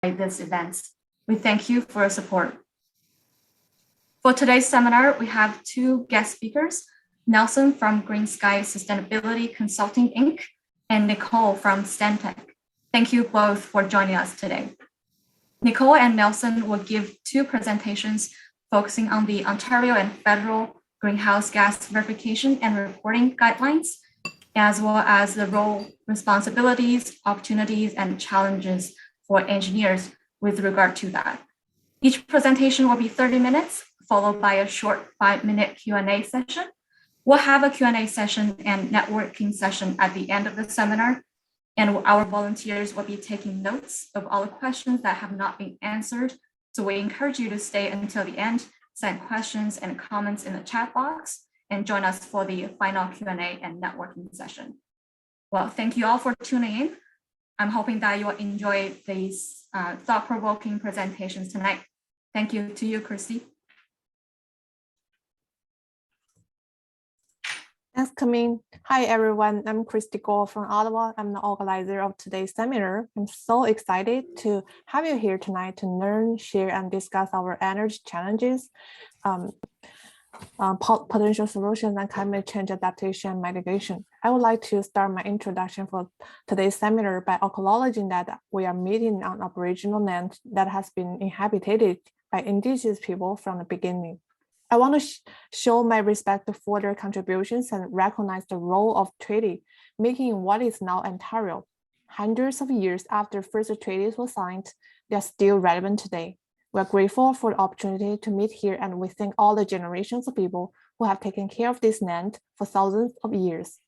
this event. We thank you for your support. For today's seminar, we have two guest speakers, Nelson from Green Sky Sustainability Consulting, Inc., and Nicole from Stantec. Thank you both for joining us today. Nicole and Nelson will give two presentations focusing on the Ontario and federal greenhouse gas verification and reporting guidelines, as well as the role, responsibilities, opportunities, and challenges for engineers with regard to that. Each presentation will be 30 minutes, followed by a short 5-minute Q&A session. We'll have a Q&A session and networking session at the end of the seminar, and our volunteers will be taking notes of all the questions that have not been answered. So we encourage you to stay until the end, send questions and comments in the chat box, and join us for the final Q&A and networking session. Well, thank you all for tuning in. I'm hoping that you'll enjoy these thought-provoking presentations tonight. Thank you to you, Christy. Thanks, Camille. Hi, everyone. I'm Christy Gore from Ottawa. I'm the organizer of today's seminar. I'm so excited to have you here tonight to learn, share, and discuss our energy challenges, potential solutions, and climate change adaptation and mitigation. I would like to start my introduction for today's seminar by acknowledging that we are meeting on Aboriginal land that has been inhabited by Indigenous people from the beginning. I want to show my respect for their contributions and recognize the role of treaty making what is now Ontario. Hundreds of years after first treaties were signed, they are still relevant today. We are grateful for the opportunity to meet here, and we thank all the generations of people who have taken care of this land for thousands of years.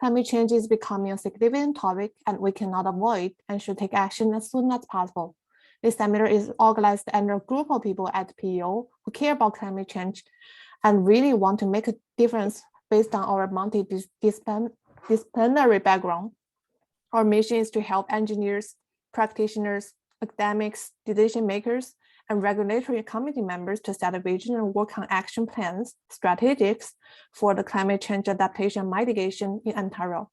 Climate change is becoming a significant topic, and we cannot avoid and should take action as soon as possible. This seminar is organized under a group of people at PEO who care about climate change and really want to make a difference based on our multidisciplinary background. Our mission is to help engineers, practitioners, academics, decision makers, and regulatory committee members to set a vision and work on action plans, strategies for the climate change adaptation mitigation in Ontario.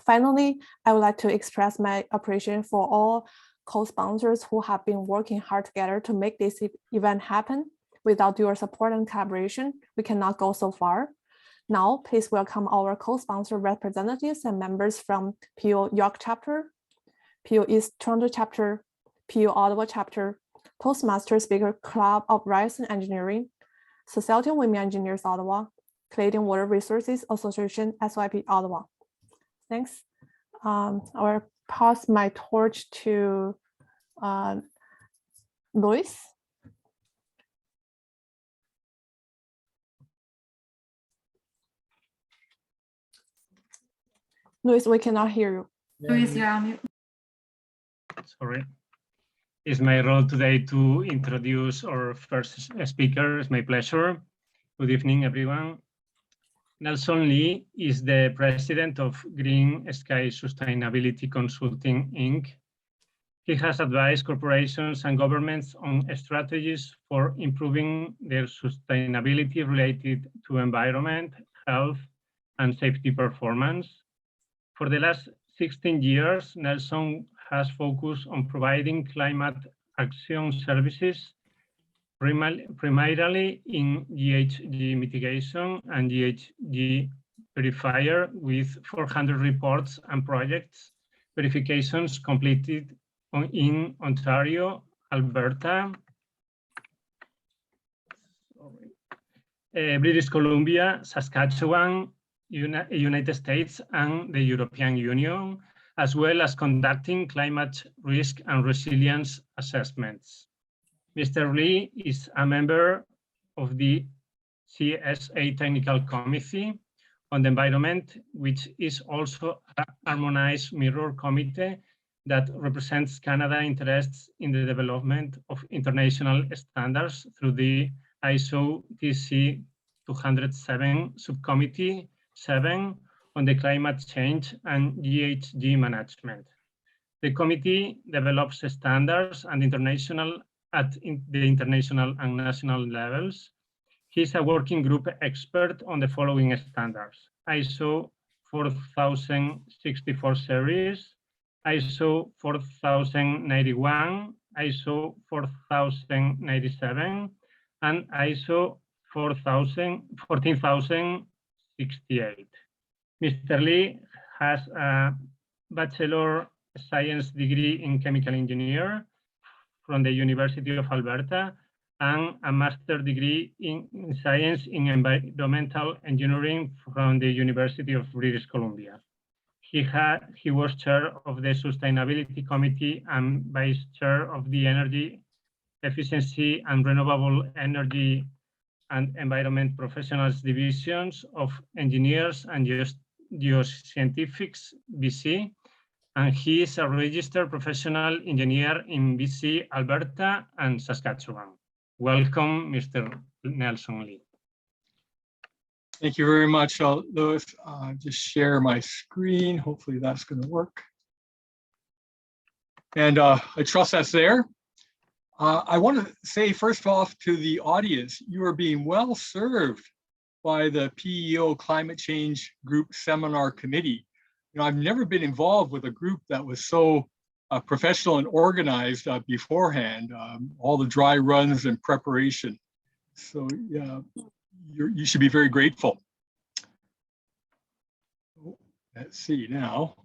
Finally, I would like to express my appreciation for all co-sponsors who have been working hard together to make this event happen. Without your support and collaboration, we cannot go so far. Now, please welcome our co-sponsor representatives and members from PO York Chapter, PO East Toronto Chapter, PO Ottawa Chapter, Toastmasters Speaker Club of Ryerson Engineering, Society of Women Engineers Ottawa, Canadian Water Resources Association, SYP Ottawa. Thanks. I will pass my torch to Luis. Luis, we cannot hear you. Luis, you're on mute. Sorry. It's my role today to introduce our first speaker. It's my pleasure. Good evening, everyone. Nelson Lee is the president of Green Sky Sustainability Consulting, Inc. He has advised corporations and governments on strategies for improving their sustainability related to environment, health, and safety performance. For the last 16 years, Nelson has focused on providing climate action services, primarily in GHG mitigation and GHG verifier, with 400 reports and projects verifications completed in Ontario, Alberta, British Columbia, Saskatchewan, United States, and the European Union, as well as conducting climate risk and resilience assessments. Mr. Lee is a member of the CSA Technical Committee on the Environment, which is also a harmonized mirror committee that represents Canada interests in the development of international standards through the ISO TC 207 Subcommittee 7 on the climate change and GHG management. The committee develops standards and at the international and national levels. He's a working group expert on the following standards: ISO 4064 series, ISO 4091, ISO 4097, and ISO 14068. Mr. Lee has a Bachelor Science degree in Chemical Engineer from the University of Alberta and a Master's degree in Science in Environmental Engineering from the University of British Columbia. He was chair of the Sustainability Committee and vice chair of the Energy Efficiency and Renewable Energy and Environment Professionals Divisions of Engineers and Geoscientifics, BC, and he is a registered professional engineer in BC, Alberta, and Saskatchewan. Welcome, Mr. Nelson Lee. Thank you very much, Louis. Just share my screen. Hopefully that's going to work. And I trust that's there. I want to say first off to the audience, you are being well served by the PEO Climate Change Group Seminar Committee. You know, I've never been involved with a group that was so professional and organized beforehand, all the dry runs and preparation. So yeah, you should be very grateful. Let's see now.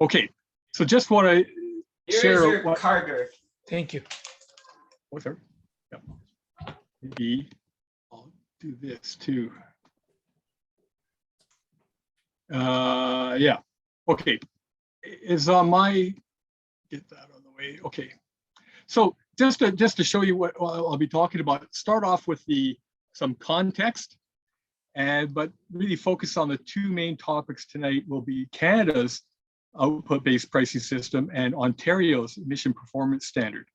Okay, so just want to share your Carter. Thank you. What's that? Yeah. Maybe I'll do this too. Yeah. Okay. Is my get that on the way? Okay. So just to show you what I'll be talking about, start off with some context, but really focus on the two main topics tonight will be Canada's output-based pricing system and Ontario's emission performance standard,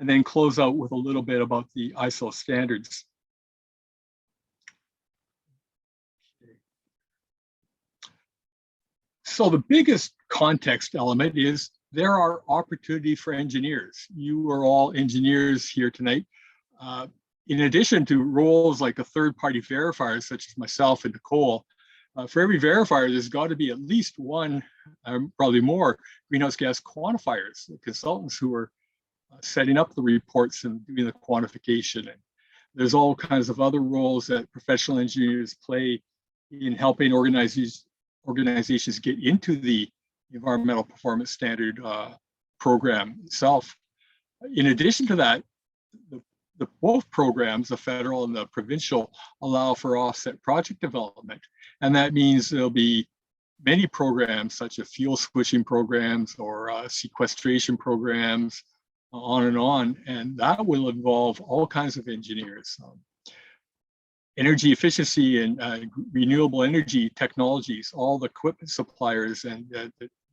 and then close out with a little bit about the ISO standards. So the biggest context element is there are opportunities for engineers. You are all engineers here tonight. In addition to roles like a third-party verifier, such as myself and Nicole, for every verifier, there's got to be at least one, probably more, greenhouse gas quantifiers, consultants who are setting up the reports and doing the quantification. And there's all kinds of other roles that professional engineers play in helping organizations get into the environmental performance standard program itself. In addition to that, both programs, the federal and the provincial, allow for offset project development. And that means there'll be many programs such as fuel switching programs or sequestration programs, on. And that will involve all kinds of engineers. Energy efficiency and renewable energy technologies, all the equipment suppliers and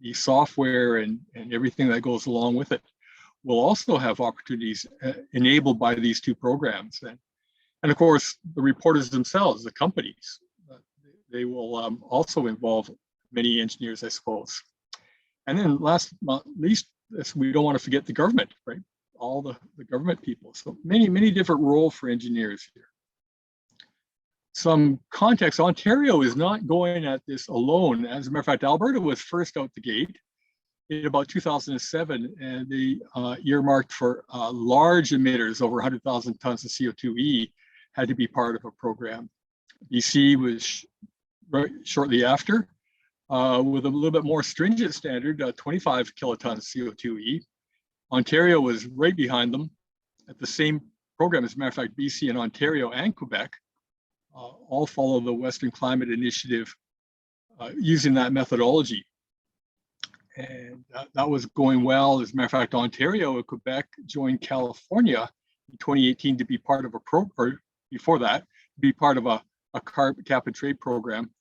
the software and everything that goes along with it will also have opportunities enabled by these two programs. And of course, the reporters themselves, the companies, they will also involve many engineers, I suppose. And then last but not least, we don't want to forget the government, right? All the government people. So many different roles for engineers here. Some context, Ontario is not going at this alone. As a matter of fact, Alberta was first out the gate in about 2007, and they earmarked for large emitters, over 100,000 tons of CO2e, had to be part of a program. BC was shortly after, with a little bit more stringent standard, 25 kilotons CO2e. Ontario was right behind them at the same program. As a matter of fact, BC and Ontario and Quebec all follow the Western Climate Initiative using that methodology. And that was going well. As a matter of fact, Ontario and Quebec joined California in 2018 to be part of or before that, to be part of a carbon cap and trade program.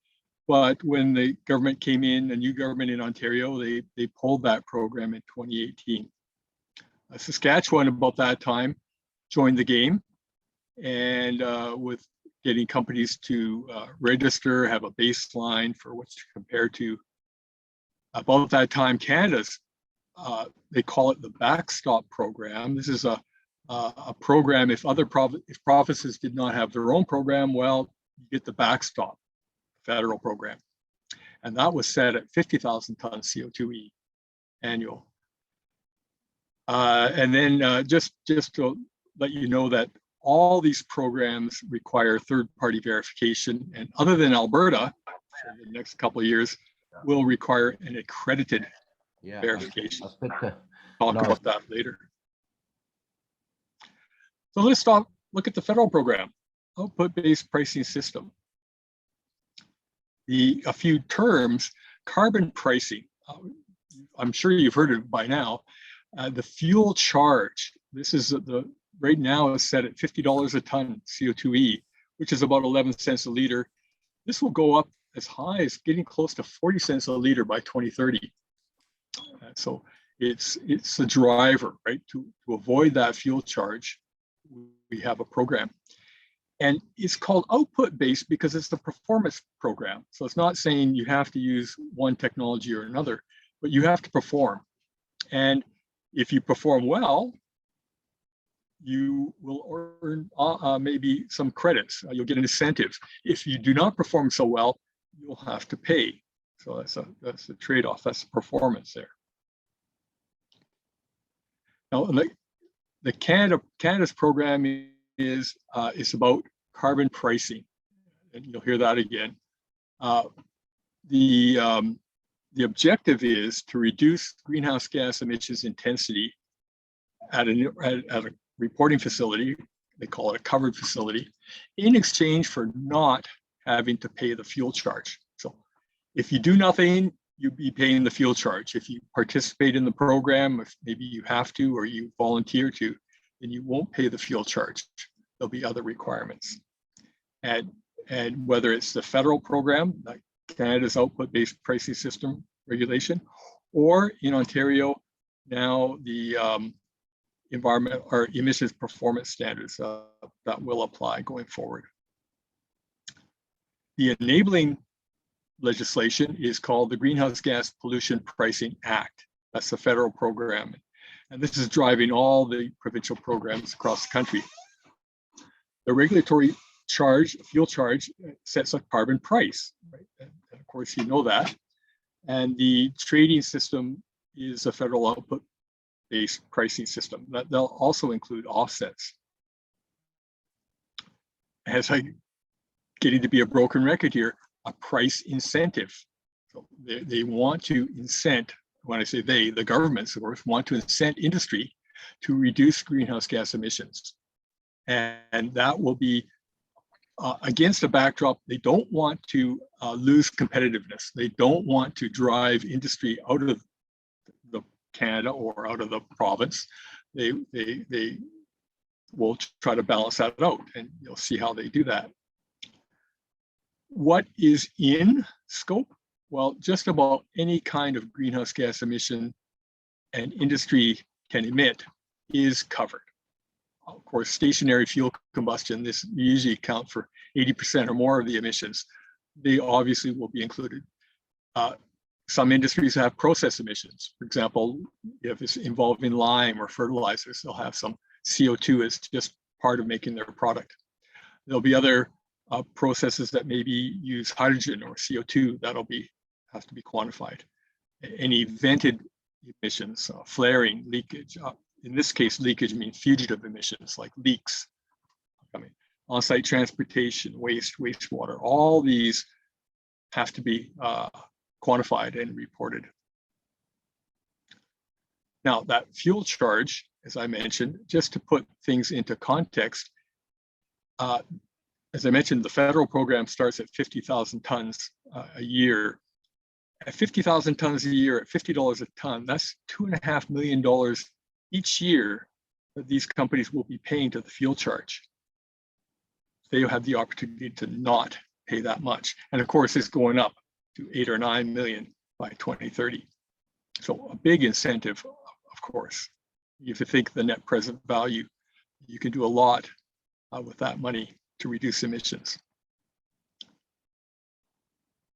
But when the government came in, a new government in Ontario, they pulled that program in 2018. Saskatchewan, about that time, joined the game, and with getting companies to register, have a baseline for which to compare to. About that time, Canada's, they call it the backstop program. This is a program, if provinces did not have their own program, well, you get the backstop federal program. And that was set at 50,000 tons CO2e annual. And then just to let you know that all these programs require third-party verification, and other than Alberta, for the next couple of years, will require an accredited verification. Talk about that later. So let's look at the federal program, output-based pricing system. A few terms, carbon pricing. I'm sure you've heard of it by now. The fuel charge, this is right now is set at $50 a ton CO2e, which is about 11 cents a liter. This will go up as high as getting close to 40 cents a liter by 2030. So it's a driver, right? To avoid that fuel charge, we have a program. And it's called output-based because it's the performance program. So it's not saying you have to use one technology or another, but you have to perform. And if you perform well, you will earn maybe some credits. You'll get an incentive. If you do not perform so well, you'll have to pay. So that's a trade-off. That's the performance there. Now, the Canada's program is about carbon pricing, and you'll hear that again. The objective is to reduce greenhouse gas emissions intensity at a reporting facility. They call it a covered facility, in exchange for not having to pay the fuel charge. So if you do nothing, you'd be paying the fuel charge. If you participate in the program, if maybe you have to or you volunteer to, then you won't pay the fuel charge. There'll be other requirements. And whether it's the federal program, like Canada's output-based pricing system regulation, or in Ontario, now the environment or emissions performance standards that will apply going forward. The enabling legislation is called the Greenhouse Gas Pollution Pricing Act. That's the federal program. And this is driving all the provincial programs across the country. The regulatory charge, fuel charge, sets a carbon price, right? And of course, you know that. And the trading system is a federal output-based pricing system. They'll also include offsets. As I getting to be a broken record here, a price incentive. So they want to incent, when I say they, the governments, of course, want to incent industry to reduce greenhouse gas emissions. And that will be against a backdrop. They don't want to lose competitiveness. They don't want to drive industry out of the Canada or out of the province. They will try to balance that out, and you'll see how they do that. What is in scope? Well, just about any kind of greenhouse gas emission an industry can emit is covered. Of course, stationary fuel combustion, this usually accounts for 80% or more of the emissions. They obviously will be included. Some industries have process emissions. For example, if it's involving lime or fertilizers, they'll have some CO2 as just part of making their product. There'll be other processes that maybe use hydrogen or CO2 that'll have to be quantified. Any vented emissions, flaring, leakage. In this case, leakage means fugitive emissions like leaks. On-site transportation, wastewater, all these have to be quantified and reported. Now, that fuel charge, as I mentioned, just to put things into context, as I mentioned, the federal program starts at 50,000 tons a year. At 50,000 tons a year, at $50 a ton, that's $2.5 million each year that these companies will be paying to the fuel charge. They have the opportunity to not pay that much. And of course, it's going up to 8 or 9 million by 2030. So a big incentive, of course. If you think the net present value, you can do a lot with that money to reduce emissions.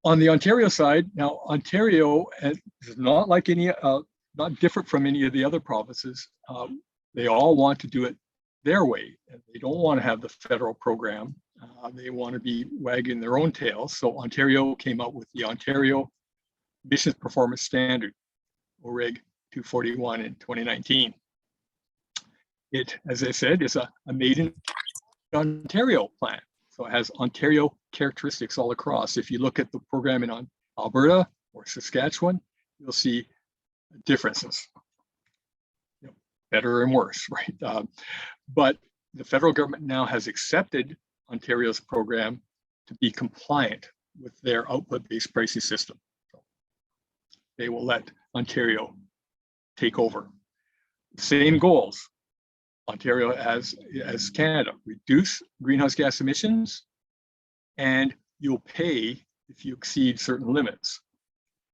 On the Ontario side, now Ontario is not like not different from any of the other provinces. They all want to do it their way. And they don't want to have the federal program. They want to be wagging their own tails. So Ontario came up with the Ontario Emissions Performance Standard, OREG 241 in 2019. It, as I said, is a made in Ontario plan. So it has Ontario characteristics all across. If you look at the program in Alberta or Saskatchewan, you'll see differences, better and worse, right? But the federal government now has accepted Ontario's program to be compliant with their output-based pricing system. So they will let Ontario take over. Same goals. Ontario as Canada, reduce greenhouse gas emissions, and you'll pay if you exceed certain limits.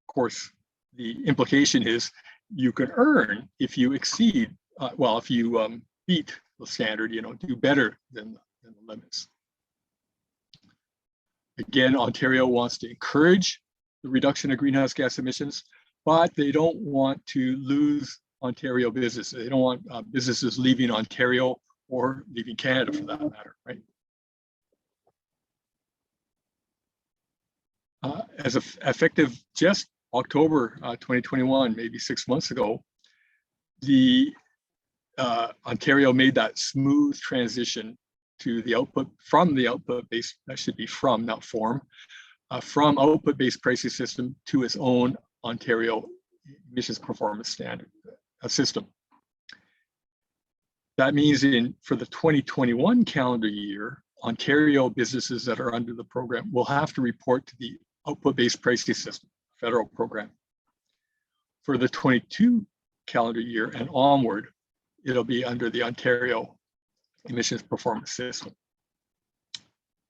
Of course, the implication is you can earn if you exceed, if you beat the standard, do better than the limits. Again, Ontario wants to encourage the reduction of greenhouse gas emissions, but they don't want to lose Ontario businesses. They don't want businesses leaving Ontario or leaving Canada for that matter, right? As effective just October 2021, maybe 6 months ago, the Ontario made that smooth transition to the output-based, that should be from, not form, from output-based pricing system to its own Ontario emissions performance standard system. That means for the 2021 calendar year, Ontario businesses that are under the program will have to report to the output-based pricing system, federal program. For the 22 calendar year and onward, it'll be under the Ontario emissions performance system.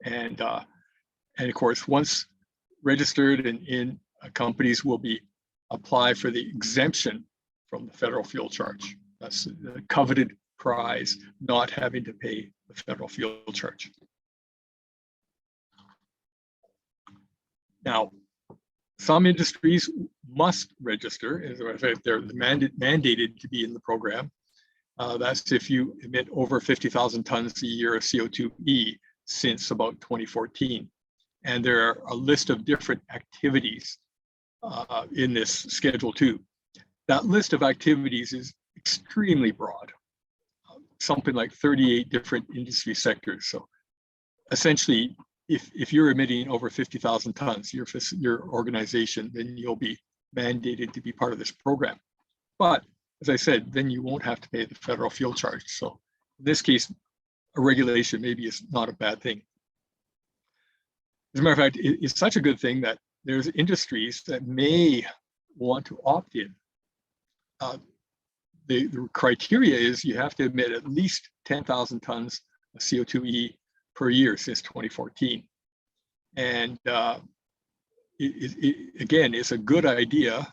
And of course, once registered in companies will be apply for the exemption from the federal fuel charge. That's the coveted prize, not having to pay the federal fuel charge. Now, some industries must register, as a matter of fact, they're mandated to be in the program. That's if you emit over 50,000 tons a year of CO2e since about 2014. And there are a list of different activities in this Schedule 2. That list of activities is extremely broad, something like 38 different industry sectors. So essentially, if you're emitting over 50,000 tons, your organization, then you'll be mandated to be part of this program. But as I said, then you won't have to pay the federal fuel charge. So in this case, a regulation maybe is not a bad thing. As a matter of fact, it's such a good thing that there's industries that may want to opt in. The criteria is you have to emit at least 10,000 tons of CO2e per year since 2014. And again, it's a good idea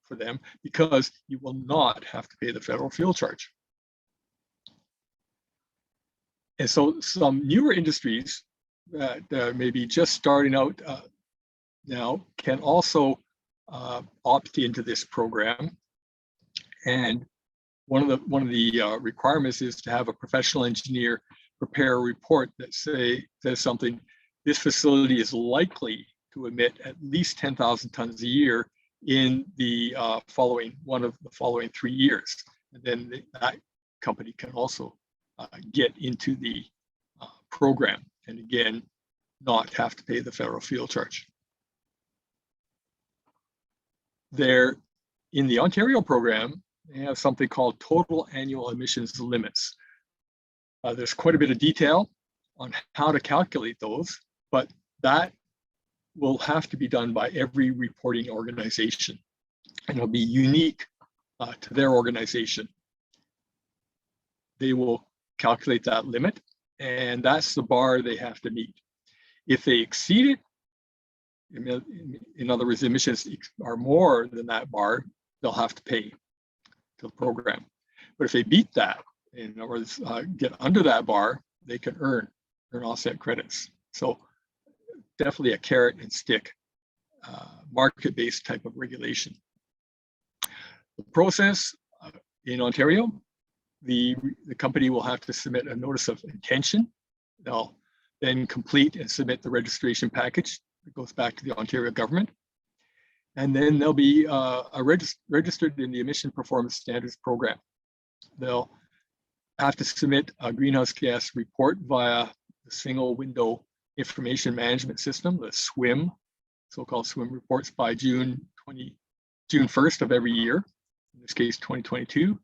for them because you will not have to pay the federal fuel charge. And so some newer industries that may be just starting out now can also opt into this program. And one of the requirements is to have a professional engineer prepare a report that says something. This facility is likely to emit at least 10,000 tons a year in the following 3 years. And then that company can also get into the program, and again, not have to pay the federal fuel charge. There, in the Ontario program, they have something called total annual emissions limits. There's quite a bit of detail on how to calculate those, but that will have to be done by every reporting organization, and it'll be unique to their organization. They will calculate that limit, and that's the bar they have to meet. If they exceed it, in other words, emissions are more than that bar, they'll have to pay to the program. But if they beat that, in other words, get under that bar, they can earn offset credits. So definitely a carrot and stick, market-based type of regulation. The process in Ontario, the company will have to submit a notice of intention. They'll then complete and submit the registration package. It goes back to the Ontario government. And then they'll be registered in the Emission Performance Standards Program. They'll have to submit a greenhouse gas report via the single window information management system, the SWIM, so-called SWIM reports, by June 1st of every year, in this case 2022.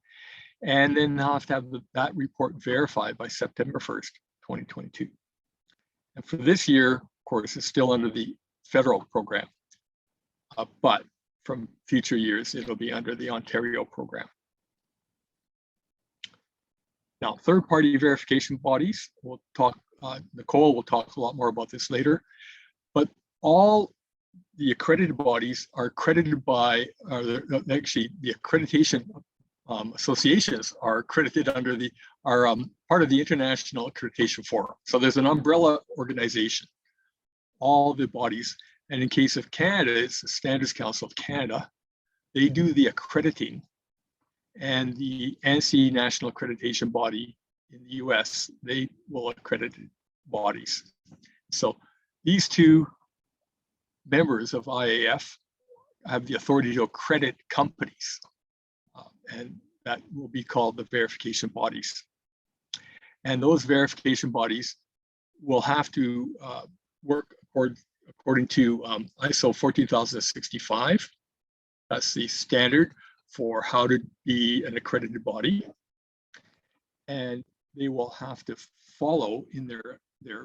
And then they'll have to have that report verified by September 1st, 2022. And for this year, of course, it's still under the federal program. But from future years, it'll be under the Ontario program. Now, third-party verification bodies, we'll talk, Nicole will talk a lot more about this later, but all the accredited bodies are accredited by, actually the accreditation associations are accredited under part of the International Accreditation Forum. So there's an umbrella organization, all the bodies. And in case of Canada, it's the Standards Council of Canada. They do the accrediting, and the ANSI National Accreditation Body in the US, they will accredit bodies. So these two members of IAF have the authority to accredit companies, and that will be called the verification bodies. And those verification bodies will have to work according to ISO 14065. That's the standard for how to be an accredited body. And they will have to follow in their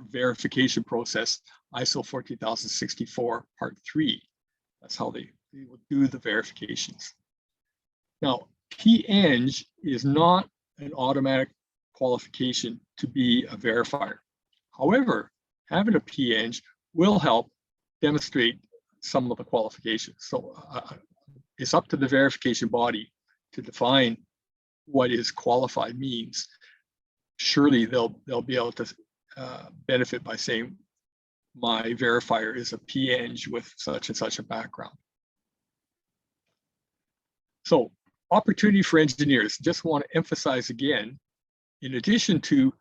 verification process ISO 14064 Part 3. That's how they will do the verifications. Now, P-Eng is not an automatic qualification to be a verifier. However, having a P-Eng will help demonstrate some of the qualifications. So it's up to the verification body to define what is qualified means. Surely they'll be able to benefit by saying my verifier is a P-Eng with such and such a background. So opportunity for engineers, just want to emphasize again, in addition to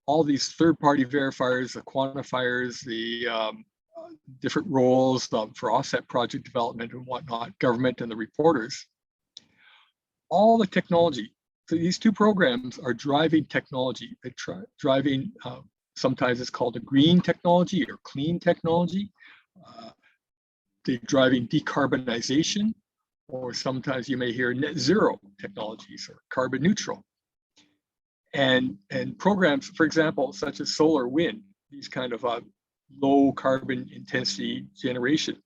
all these third-party verifiers, the quantifiers, the different roles for offset project development and whatnot, government and the reporters, all the technology. So these two programs are driving technology. They're driving, sometimes it's called a green technology or clean technology. They're driving decarbonization, or sometimes you may hear net zero technologies or carbon neutral. And programs, for example, such as solar, wind, these kind of low carbon intensity generation.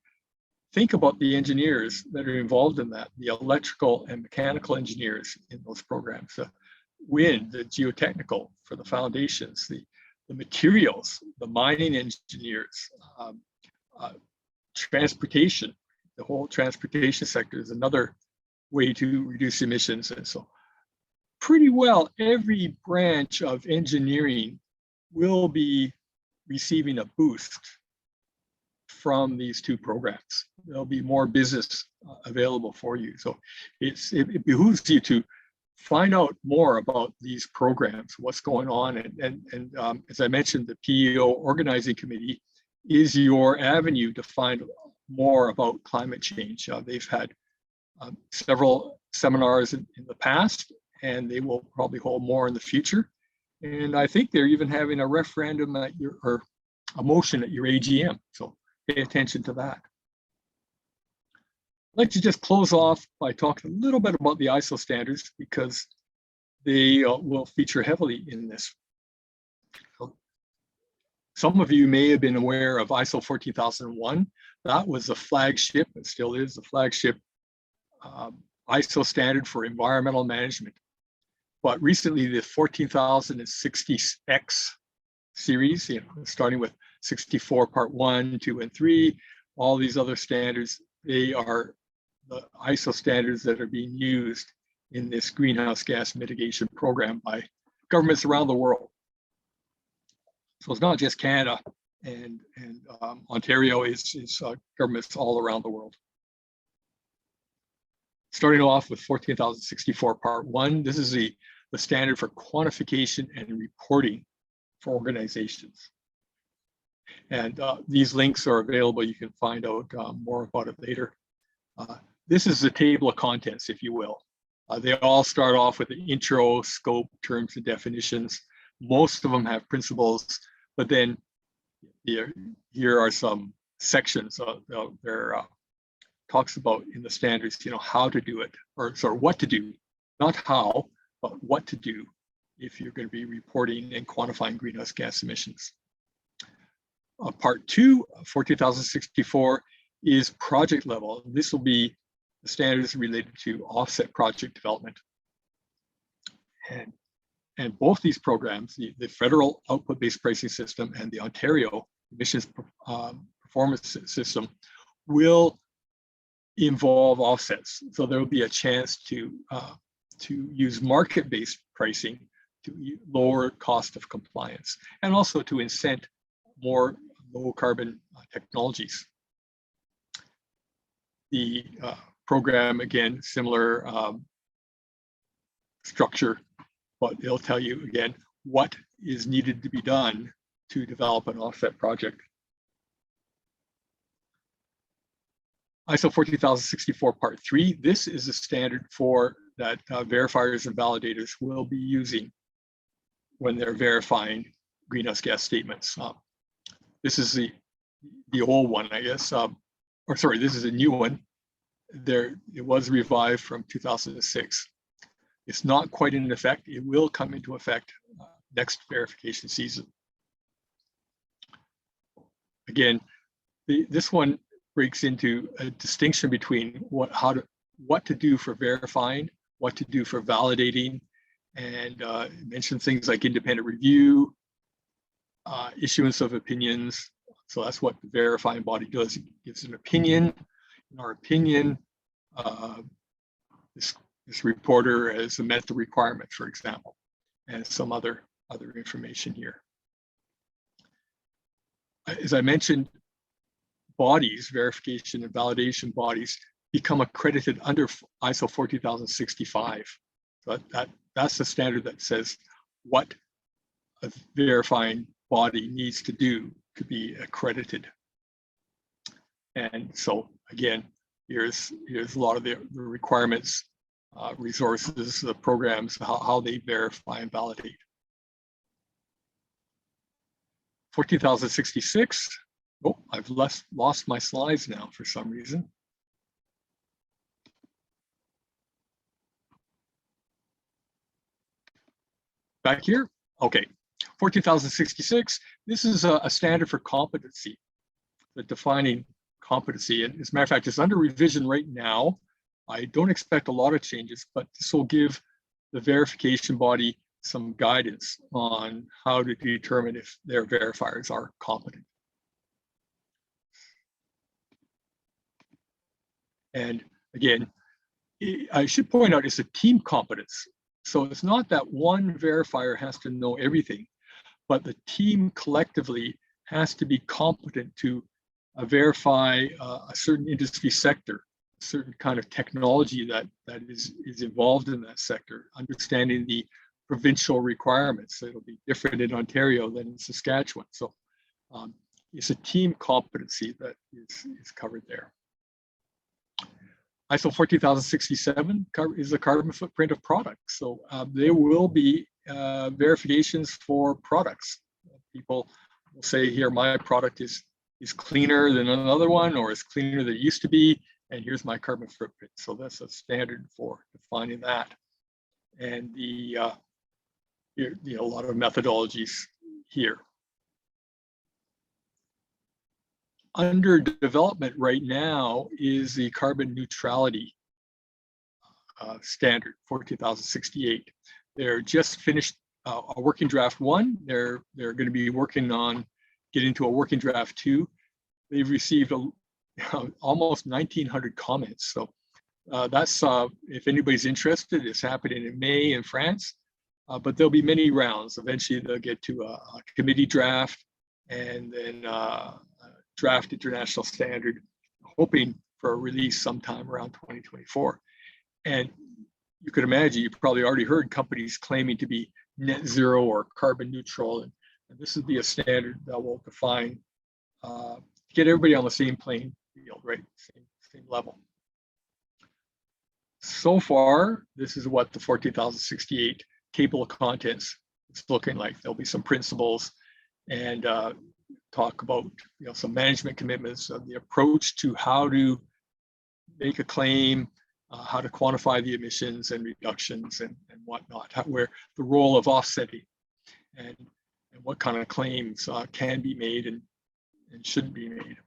Think about the engineers that are involved in that, the electrical and mechanical engineers in those programs, the wind, the geotechnical for the foundations, the materials, the mining engineers, transportation. The whole transportation sector is another way to reduce emissions. And so pretty well every branch of engineering will be receiving a boost from these two programs. There'll be more business available for you. So it behooves you to find out more about these programs, what's going on. And as I mentioned, the PEO Organizing Committee is your avenue to find more about climate change. They've had several seminars in the past, and they will probably hold more in the future. And I think they're even having a referendum at or a motion at your AGM. So pay attention to that. I'd like to just close off by talking a little bit about the ISO standards, because they will feature heavily in this. Some of you may have been aware of ISO 14001. That was the flagship, and still is the flagship ISO standard for environmental management. But recently, the 14060X series, starting with 64 Part 1, 2, and 3, all these other standards, they are the ISO standards that are being used in this greenhouse gas mitigation program by governments around the world. So it's not just Canada and Ontario, it's governments all around the world. Starting off with 14064 Part 1, this is the standard for quantification and reporting for organizations. And these links are available. You can find out more about it later. This is the table of contents, if you will. They all start off with the intro, scope, terms, and definitions. Most of them have principles, but then here are some sections there talks about in the standards, how to do it, or sorry, what to do, not how, but what to do if you're going to be reporting and quantifying greenhouse gas emissions. Part 2, 14,064, is project level. This will be the standards related to offset project development. And both these programs, the federal output-based pricing system and the Ontario emissions performance system, will involve offsets. So there will be a chance to use market-based pricing to lower cost of compliance, and also to incent more low carbon technologies. The program, again, similar structure, but it'll tell you again what is needed to be done to develop an offset project. ISO 14064 Part 3, this is a standard for that verifiers and validators will be using when they're verifying greenhouse gas statements. This is the old one, I guess, or sorry, this is a new one. It was revived from 2006. It's not quite in effect. It will come into effect next verification season. Again, this one breaks into a distinction between what to do for verifying, what to do for validating, and mention things like independent review, issuance of opinions. So that's what the verifying body does. It gives an opinion. In our opinion, this reporter has met the requirements, for example, and some other information here. As I mentioned, bodies, verification and validation bodies, become accredited under ISO 14065. So that's the standard that says what a verifying body needs to do to be accredited. And so again, here's a lot of the requirements, resources, the programs, how they verify and validate. 14,066. Oh, I've lost my slides now for some reason. Back here? Okay. 14,066. This is a standard for competency, the defining competency. And as a matter of fact, it's under revision right now. I don't expect a lot of changes, but this will give the verification body some guidance on how to determine if their verifiers are competent. And again, I should point out it's a team competence. So it's not that one verifier has to know everything, but the team collectively has to be competent to verify a certain industry sector, a certain kind of technology that is involved in that sector, understanding the provincial requirements. So it'll be different in Ontario than in Saskatchewan. So it's a team competency that is covered there. ISO 14067 is the carbon footprint of products. So there will be verifications for products. People will say here, my product is cleaner than another one, or is cleaner than it used to be, and here's my carbon footprint. So that's a standard for defining that. And a lot of methodologies here. Under development right now is the carbon neutrality standard, 14,068. They're just finished a working draft 1. They're going to be working on getting to a working draft 2. They've received almost 1,900 comments. So that's, if anybody's interested, it's happening in May in France, but there'll be many rounds. Eventually they'll get to a committee draft, and then draft international standard, hoping for a release sometime around 2024. And you could imagine, you've probably already heard companies claiming to be net zero or carbon neutral. And this would be a standard that will define get everybody on the same playing field, right? Same level. So far, this is what the 14,068 table of contents is looking like. There'll be some principles and talk about some management commitments, the approach to how to make a claim, how to quantify the emissions and reductions and whatnot, where the role of offsetting and what kind of claims can be made and shouldn't be made,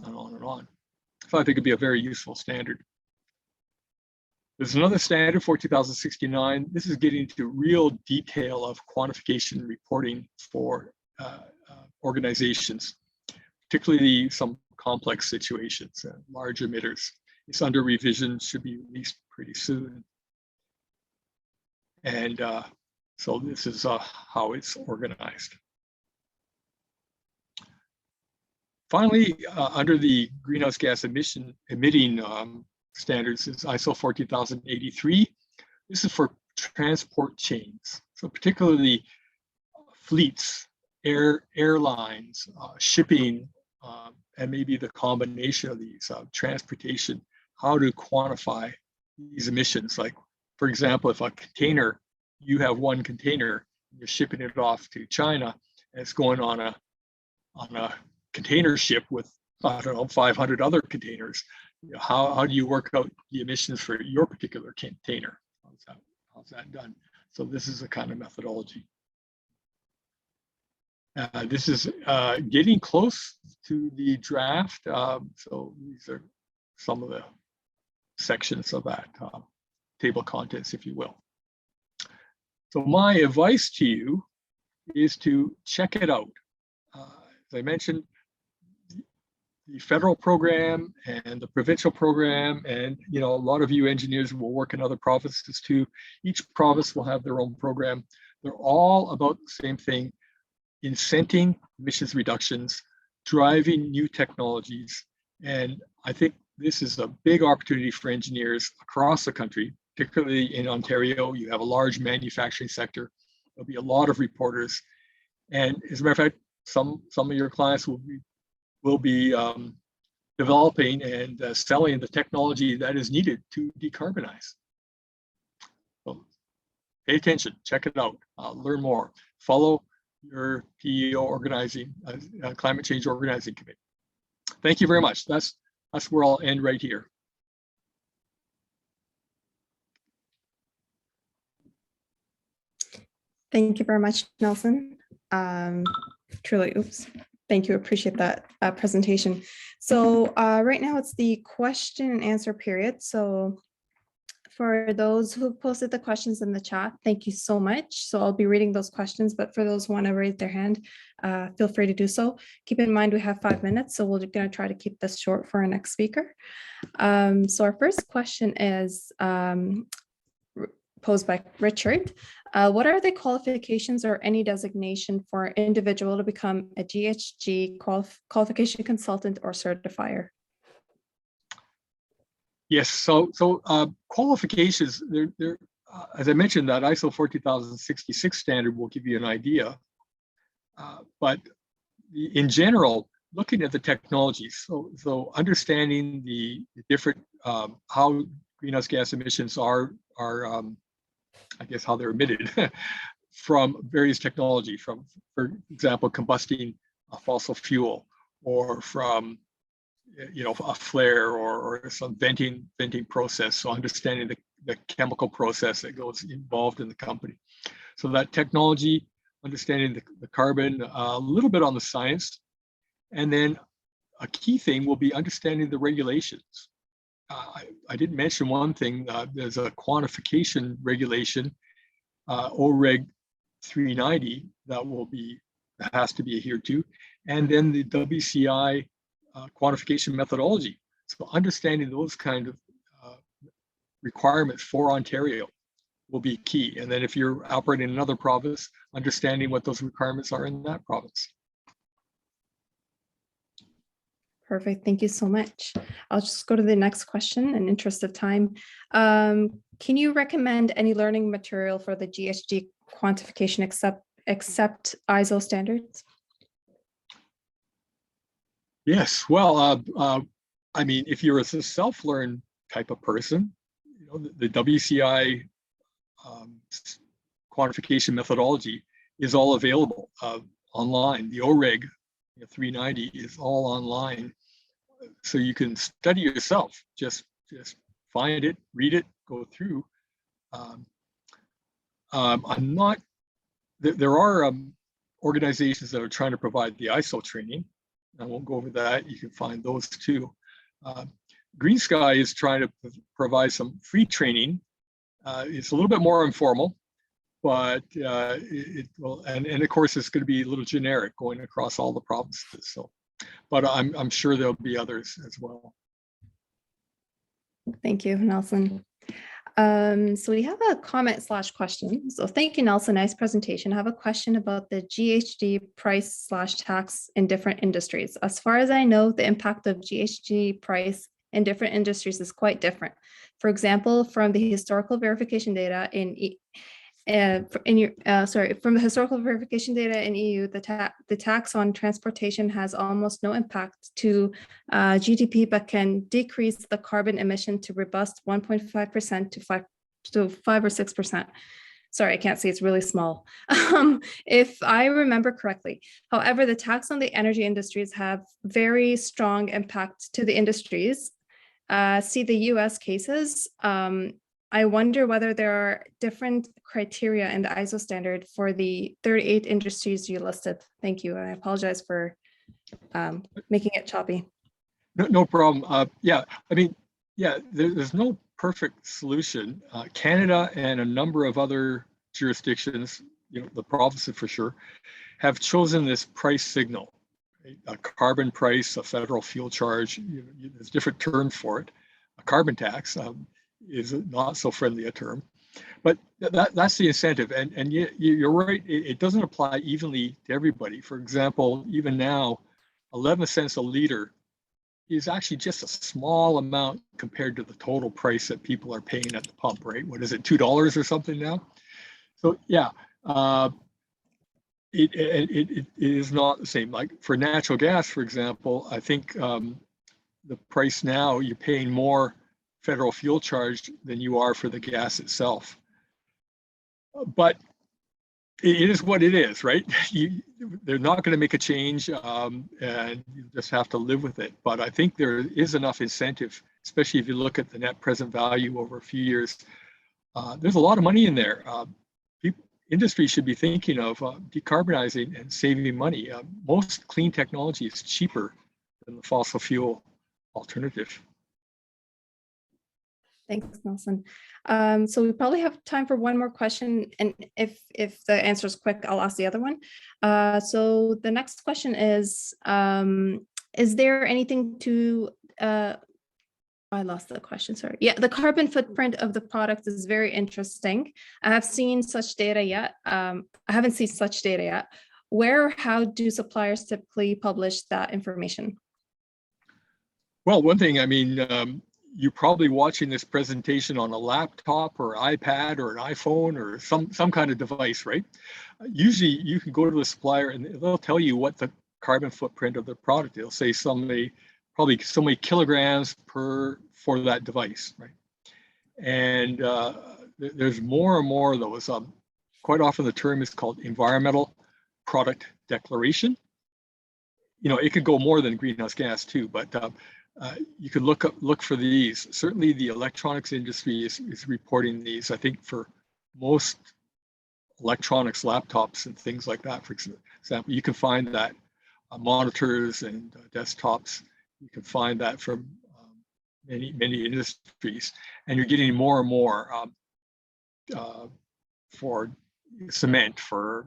and on and on. So I think it'd be a very useful standard. There's another standard, 14,069. This is getting into real detail of quantification reporting for organizations, particularly some complex situations, large emitters. It's under revision, should be released pretty soon. And so this is how it's organized. Finally, under the greenhouse gas emitting standards is ISO 14083. This is for transport chains. So particularly fleets, airlines, shipping, and maybe the combination of these, transportation, how to quantify these emissions. Like, for example, if a container, you have one container, you're shipping it off to China, and it's going on a container ship with, I don't know, 500 other containers. How do you work out the emissions for your particular container? How's that done? So this is a kind of methodology. This is getting close to the draft. So these are some of the sections of that table of contents, if you will. So my advice to you is to check it out. As I mentioned, the federal program and the provincial program, and a lot of you engineers will work in other provinces too. Each province will have their own program. They're all about the same thing: incenting emissions reductions, driving new technologies. And I think this is a big opportunity for engineers across the country, particularly in Ontario. You have a large manufacturing sector. There'll be a lot of reporters. And as a matter of fact, some of your clients will be developing and selling the technology that is needed to decarbonize. So pay attention, check it out, learn more, follow your PEO organizing, climate change organizing committee. Thank you very much. That's where I'll end right here. Thank you very much, Nelson. Truly, thank you. Appreciate that presentation. So right now it's the question and answer period. So for those who posted the questions in the chat, thank you so much. So I'll be reading those questions, but for those who want to raise their hand, feel free to do so. Keep in mind we have 5 minutes, so we're going to try to keep this short for our next speaker. So our first question is posed by Richard. What are the qualifications or any designation for an individual to become a GHG qualification consultant or certifier? Yes, so qualifications, they're as I mentioned, that ISO 14066 standard will give you an idea. But in general, looking at the technologies, so understanding the different, how greenhouse gas emissions are I guess how they're emitted from various technology, from, for example, combusting a fossil fuel, or from a flare or some venting process. So understanding the chemical process that goes involved in the company. So that technology, understanding the carbon, a little bit on the science, and then a key thing will be understanding the regulations. I didn't mention one thing. There's a quantification regulation, OREG 390, that has to be adhered to, and then the WCI quantification methodology. So understanding those kind of requirements for Ontario will be key. And then if you're operating in another province, understanding what those requirements are in that province. Perfect. Thank you so much. I'll just go to the next question in interest of time. Can you recommend any learning material for the GHG quantification except ISO standards? Yes, well, I mean, if you're a self-learn type of person, you know, the WCI quantification methodology is all available online. The OREG 390 is all online, so you can study yourself. Just find it, read it, go through. I'm not. There are organizations that are trying to provide the ISO training. I won't go over that. You can find those too. Green Sky is trying to provide some free training. It's a little bit more informal, but it will, and of course it's going to be a little generic going across all the provinces. So, but I'm sure there'll be others as well. Thank you, Nelson. So we have a comment/question. So thank you, Nelson. Nice presentation. I have a question about the GHG price/tax in different industries. As far as I know, the impact of GHG price in different industries is quite different. For example, from the historical verification data from the historical verification data in EU, the tax on transportation has almost no impact to GDP, but can decrease the carbon emission to robust 1.5% to 5 or 6%. Sorry, I can't see, it's really small. If I remember correctly. However, the tax on the energy industries have very strong impact to the industries. See the US cases. I wonder whether there are different criteria in the ISO standard for the 38 industries you listed. Thank you. I apologize for making it choppy. No problem. Yeah, I mean, yeah, there's no perfect solution. Canada and a number of other jurisdictions, you know, the provinces for sure, have chosen this price signal, right? A carbon price, a federal fuel charge. There's different terms for it. A carbon tax. Is not so friendly a term, but that's the incentive. And you're right, it doesn't apply evenly to everybody. For example, even now, 11 cents a liter is actually just a small amount compared to the total price that people are paying at the pump, right? What is it, $2 or something now? So yeah, it is not the same. Like for natural gas, for example, I think the price now, you're paying more federal fuel charge than you are for the gas itself. But it is what it is, right? They're not going to make a change, and you just have to live with it. But I think there is enough incentive, especially if you look at the net present value over a few years. There's a lot of money in there. Industry should be thinking of decarbonizing and saving money. Most clean technology is cheaper than the fossil fuel alternative. Thanks, Nelson. So we probably have time for one more question, and if the answer is quick, I'll ask the other one. So the next question is there anything to, I lost the question, sorry. Yeah, the carbon footprint of the product is very interesting. I have seen such data yet. I haven't seen such data yet. Where or how do suppliers typically publish that information? Well, one thing, I mean, you're probably watching this presentation on a laptop or iPad or an iPhone or some kind of device, right? Usually you can go to the supplier and they'll tell you what the carbon footprint of the product. They'll say probably so many kilograms for that device, right? And there's more and more of those. Quite often the term is called environmental product declaration. You know, it could go more than greenhouse gas too, but you could look for these. Certainly the electronics industry is reporting these. I think for most electronics, laptops and things like that, for example, you can find that monitors and desktops, you can find that from many industries, and you're getting more and more for cement, for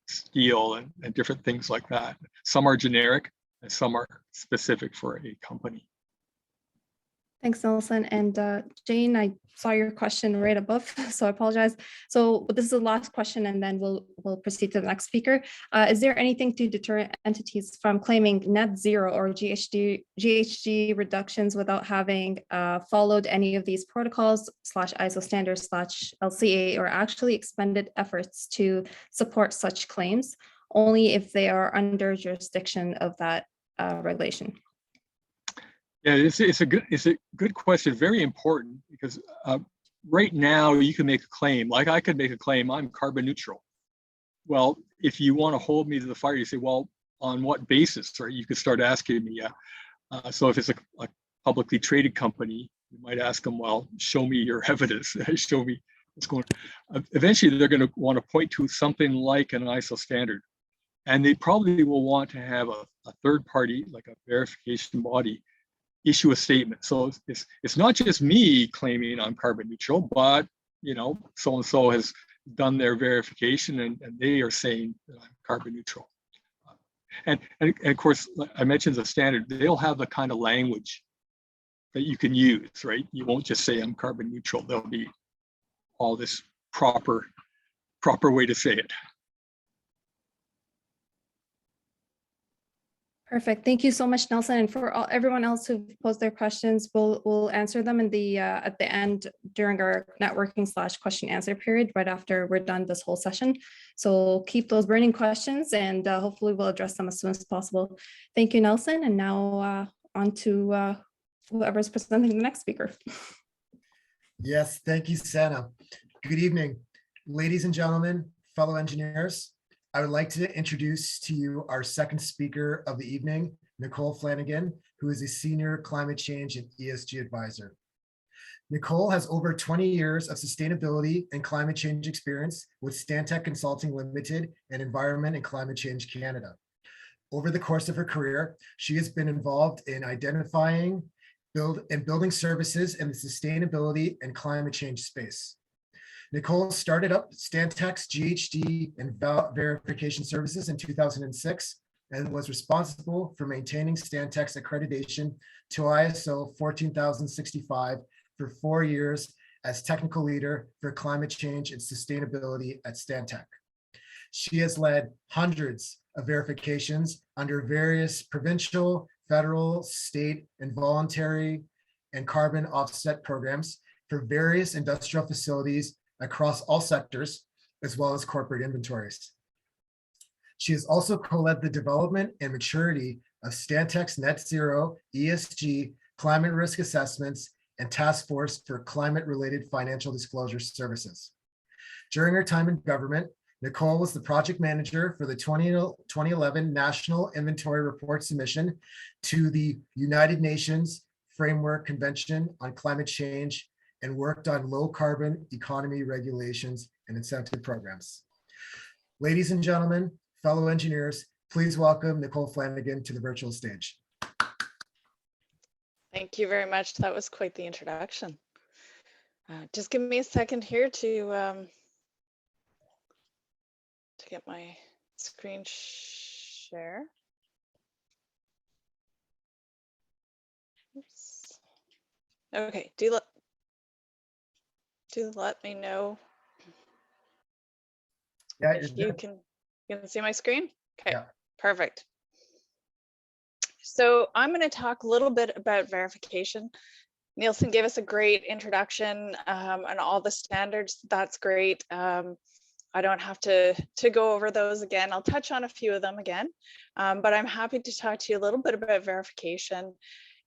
steel and different things like that. Some are generic and some are specific for a company. Thanks, Nelson. And Jane, I saw your question right above, so I apologize. So this is the last question, and then we'll proceed to the next speaker. Is there anything to deter entities from claiming net zero or GHG reductions without having followed any of these protocols /ISO standards /LCA, or actually expended efforts to support such claims, only if they are under jurisdiction of that regulation? Yeah, it's a good question. Very important, because right now you can make a claim. Like I could make a claim, I'm carbon neutral. Well, if you want to hold me to the fire, you say, well, on what basis? Right? You could start asking me. So if it's a publicly traded company, you might ask them, well, show me your evidence. Show me what's going on. Eventually, they're going to want to point to something like an ISO standard. And they probably will want to have a third party, like a verification body, issue a statement. So it's not just me claiming I'm carbon neutral, but so-and-so has done their verification and they are saying that I'm carbon neutral. And of course, I mentioned the standard, they'll have the kind of language that you can use, right? You won't just say I'm carbon neutral. There'll be all this proper way to say it. Perfect. Thank you so much, Nelson. And for everyone else who posed their questions, we'll answer them in the at the end during our networking / question answer period right after we're done this whole session. So keep those burning questions and hopefully we'll address them as soon as possible. Thank you, Nelson. And now on to whoever's presenting the next speaker. Yes, thank you, Sana. Good evening, ladies and gentlemen, fellow engineers. I would like to introduce to you our second speaker of the evening, Nicole Flanagan, who is a senior climate change and ESG advisor. Nicole has over 20 years of sustainability and climate change experience with Stantec Consulting Limited and Environment and Climate Change Canada. Over the course of her career, she has been involved in identifying, building services in the sustainability and climate change space. Nicole started up Stantec's GHG and verification services in 2006 and was responsible for maintaining Stantec's accreditation to ISO 14065 for 4 years as technical leader for climate change and sustainability at Stantec. She has led hundreds of verifications under various provincial, federal, state, and voluntary and carbon offset programs for various industrial facilities across all sectors, as well as corporate inventories. She has also co-led the development and maturity of Stantec's net zero ESG climate risk assessments and task force for climate-related financial disclosure services. During her time in government, Nicole was the project manager for the 2011 National Inventory Report submission to the United Nations Framework Convention on Climate Change and worked on low carbon economy regulations and incentive programs. Ladies and gentlemen, fellow engineers, please welcome Nicole Flanagan to the virtual stage. Thank you very much. That was quite the introduction. Just give me a second here to get my screen share. Oops. Okay, do let me know if you can see my screen. Okay, yeah. Perfect. So I'm going to talk a little bit about verification. Nielsen gave us a great introduction on all the standards. That's great. I don't have to go over those again. I'll touch on a few of them again, but I'm happy to talk to you a little bit about verification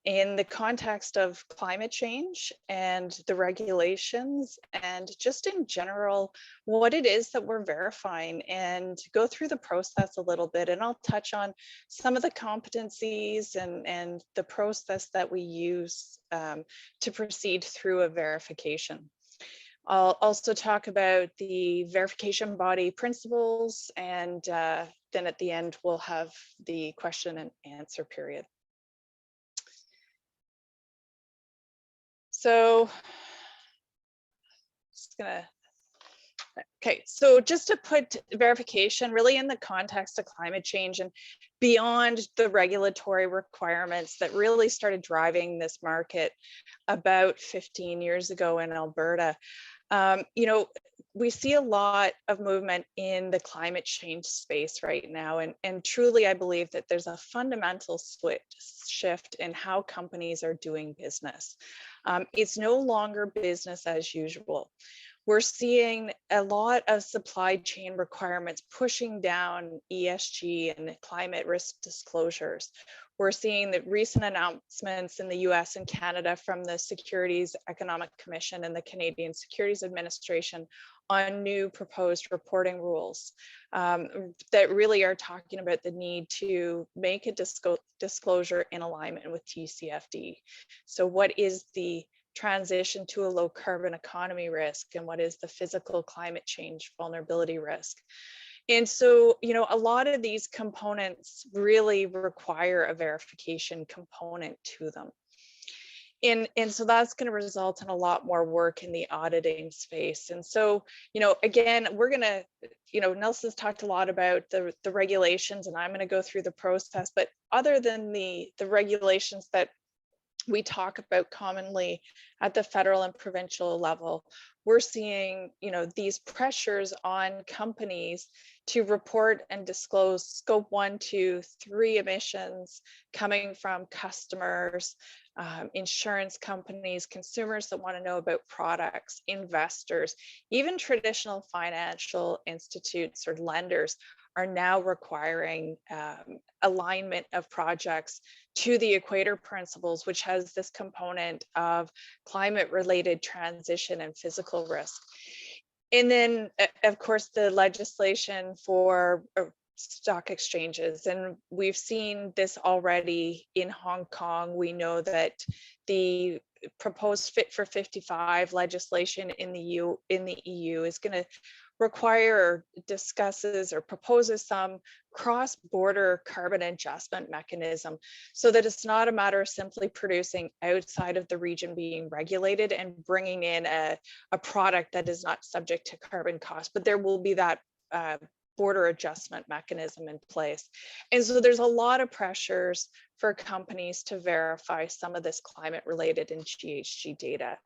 in the context of climate change and the regulations and just in general, what it is that we're verifying and go through the process a little bit. And I'll touch on some of the competencies and the process that we use to proceed through a verification. I'll also talk about the verification body principles, and then at the end, we'll have the question and answer period. So, so just to put verification really in the context of climate change and beyond the regulatory requirements that really started driving this market about 15 years ago in Alberta, you know, we see a lot of movement in the climate change space right now. And truly, I believe that there's a fundamental shift in how companies are doing business. It's no longer business as usual. We're seeing a lot of supply chain requirements pushing down ESG and climate risk disclosures. we're seeing the recent announcements in the US and Canada from the Securities Economic Commission and the Canadian Securities Administration on new proposed reporting rules that really are talking about the need to make a disclosure in alignment with TCFD. So what is the transition to a low carbon economy risk, and what is the physical climate change vulnerability risk? And so, you know, a lot of these components really require a verification component to them. And so that's going to result in a lot more work in the auditing space. And so, you know, again, we're going to, you know, Nelson's talked a lot about the regulations, and I'm going to go through the process, but other than the regulations that we talk about commonly at the federal and provincial level, we're seeing, you know, these pressures on companies to report and disclose scope 1, 2, 3 emissions coming from customers, insurance companies, consumers that want to know about products, investors, even traditional financial institutes or lenders are now requiring alignment of projects to the Equator Principles, which has this component of climate-related transition and physical risk. And then, of course, the legislation for stock exchanges. And we've seen this already in Hong Kong. We know that the proposed Fit for 55 legislation in the EU is going to require or discusses or proposes some cross-border carbon adjustment mechanism, so that it's not a matter of simply producing outside of the region being regulated and bringing in a product that is not subject to carbon cost, but there will be that border adjustment mechanism in place. And so there's a lot of pressures for companies to verify some of this climate related and GHG data.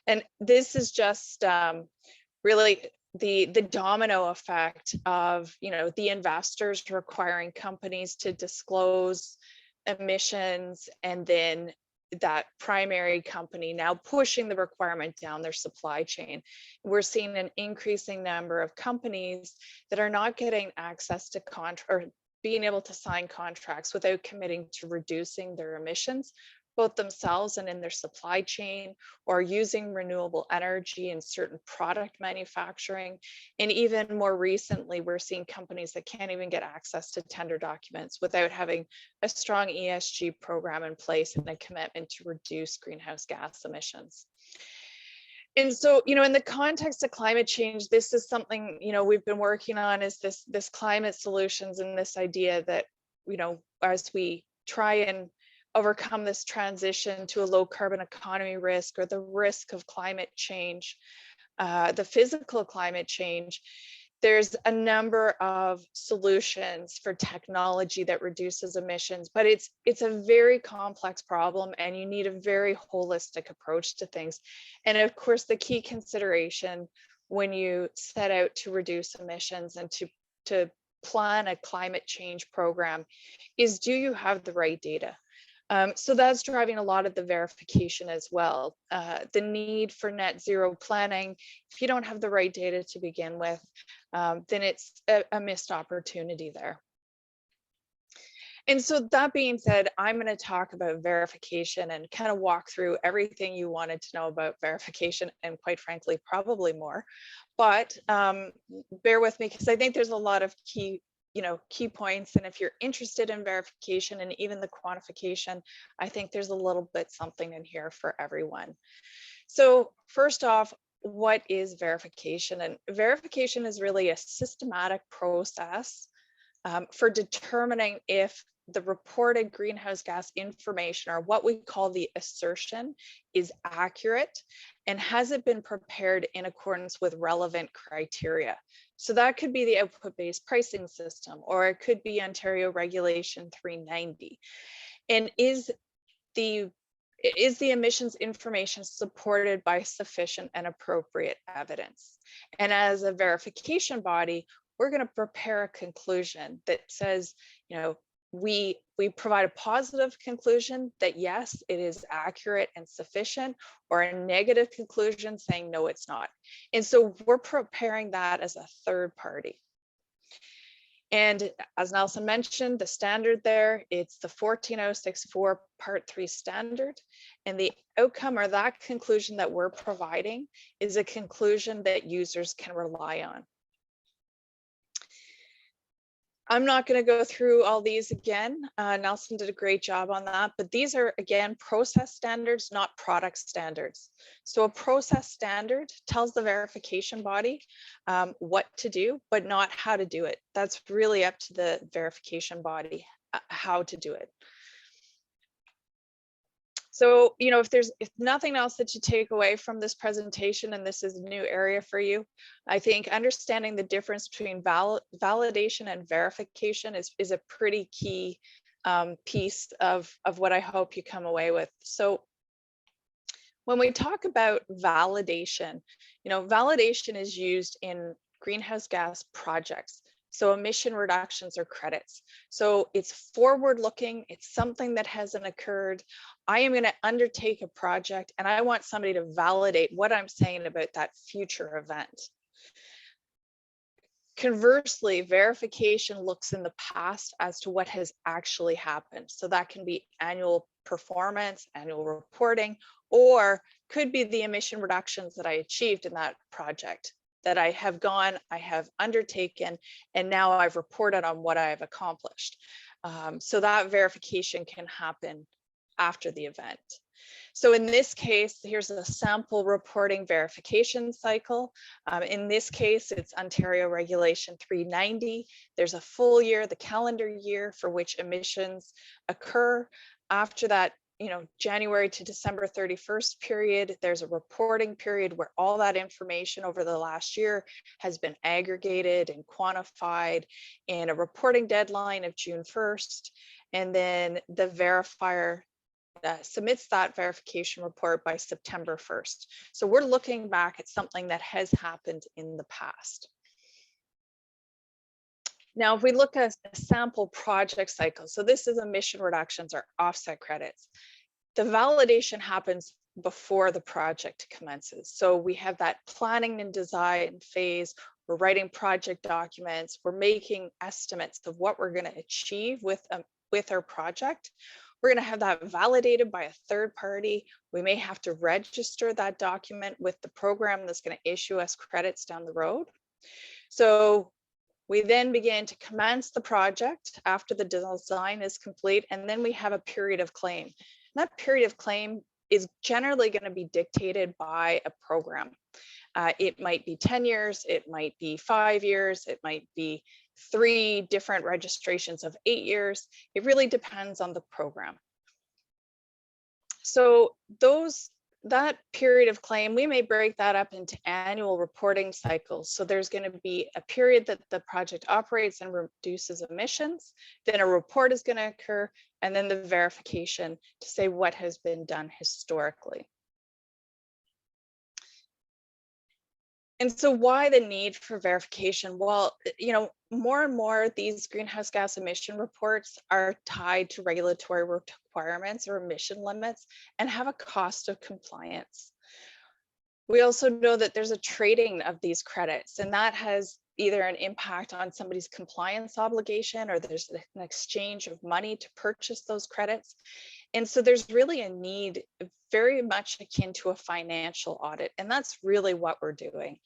And this is just really the domino effect of, you know, the investors requiring companies to disclose emissions, and then that primary company now pushing the requirement down their supply chain. We're seeing an increasing number of companies that are not getting access to or being able to sign contracts without committing to reducing their emissions, both themselves and in their supply chain, or using renewable energy in certain product manufacturing. And even more recently, we're seeing companies that can't even get access to tender documents without having a strong ESG program in place and a commitment to reduce greenhouse gas emissions. And so, you know, in the context of climate change, this is something, you know, we've been working on, is this climate solutions, and this idea that, you know, as we try and overcome this transition to a low carbon economy risk, or the risk of climate change, the physical climate change, there's a number of solutions for technology that reduces emissions, but it's a very complex problem, and you need a very holistic approach to things. And of course, the key consideration when you set out to reduce emissions and to plan a climate change program is, do you have the right data? So that's driving a lot of the verification as well. The need for net zero planning, if you don't have the right data to begin with, then it's a missed opportunity there. And so that being said, I'm going to talk about verification and kind of walk through everything you wanted to know about verification, and quite frankly, probably more. But bear with me, because I think there's a lot of key points. And if you're interested in verification and even the quantification, I think there's a little bit something in here for everyone. So first off, what is verification? And verification is really a systematic process for determining if the reported greenhouse gas information, or what we call the assertion, is accurate, and has it been prepared in accordance with relevant criteria. So that could be the output-based pricing system, or it could be Ontario Regulation 390. And is the emissions information supported by sufficient and appropriate evidence? And as a verification body, we're going to prepare a conclusion that says, you know, we provide a positive conclusion that yes, it is accurate and sufficient, or a negative conclusion saying no, it's not. And so we're preparing that as a third party. And as Nelson mentioned, the standard there, it's the 14064 Part 3 standard. And the outcome or that conclusion that we're providing is a conclusion that users can rely on. I'm not going to go through all these again. Nelson did a great job on that, but these are, again, process standards, not product standards. So a process standard tells the verification body what to do, but not how to do it. That's really up to the verification body, how to do it. So, you know, if nothing else that you take away from this presentation, and this is a new area for you, I think understanding the difference between validation and verification is a pretty key piece of what I hope you come away with. So when we talk about validation, you know, validation is used in greenhouse gas projects. So emission reductions or credits. So it's forward looking, it's something that hasn't occurred. I am going to undertake a project and I want somebody to validate what I'm saying about that future event. Conversely, verification looks in the past as to what has actually happened. So that can be annual performance, annual reporting, or could be the emission reductions that I achieved in that project, that I have undertaken, and now I've reported on what I've accomplished. So that verification can happen after the event. So in this case, here's a sample reporting verification cycle. In this case, it's Ontario Regulation 390. There's a full year, the calendar year for which emissions occur. After that, you know, January to December 31st period, there's a reporting period where all that information over the last year has been aggregated and quantified in a reporting deadline of June 1st. And then the verifier submits that verification report by September 1st. So we're looking back at something that has happened in the past. Now, if we look at a sample project cycle, so this is emission reductions or offset credits. The validation happens before the project commences. So we have that planning and design phase. We're writing project documents. We're making estimates of what we're going to achieve with our project. We're going to have that validated by a third party. We may have to register that document with the program that's going to issue us credits down the road. So we then begin to commence the project after the design is complete, and then we have a period of claim. And that period of claim is generally going to be dictated by a program. It might be 10 years, it might be 5 years, it might be 3 different registrations of 8 years. It really depends on the program. So that period of claim, we may break that up into annual reporting cycles. So there's going to be a period that the project operates and reduces emissions, then a report is going to occur, and then the verification to say what has been done historically. And so why the need for verification? Well, you know, more and more these greenhouse gas emission reports are tied to regulatory requirements or emission limits and have a cost of compliance. We also know that there's a trading of these credits, and that has either an impact on somebody's compliance obligation, or there's an exchange of money to purchase those credits. And so there's really a need very much akin to a financial audit, and that's really what we're doing.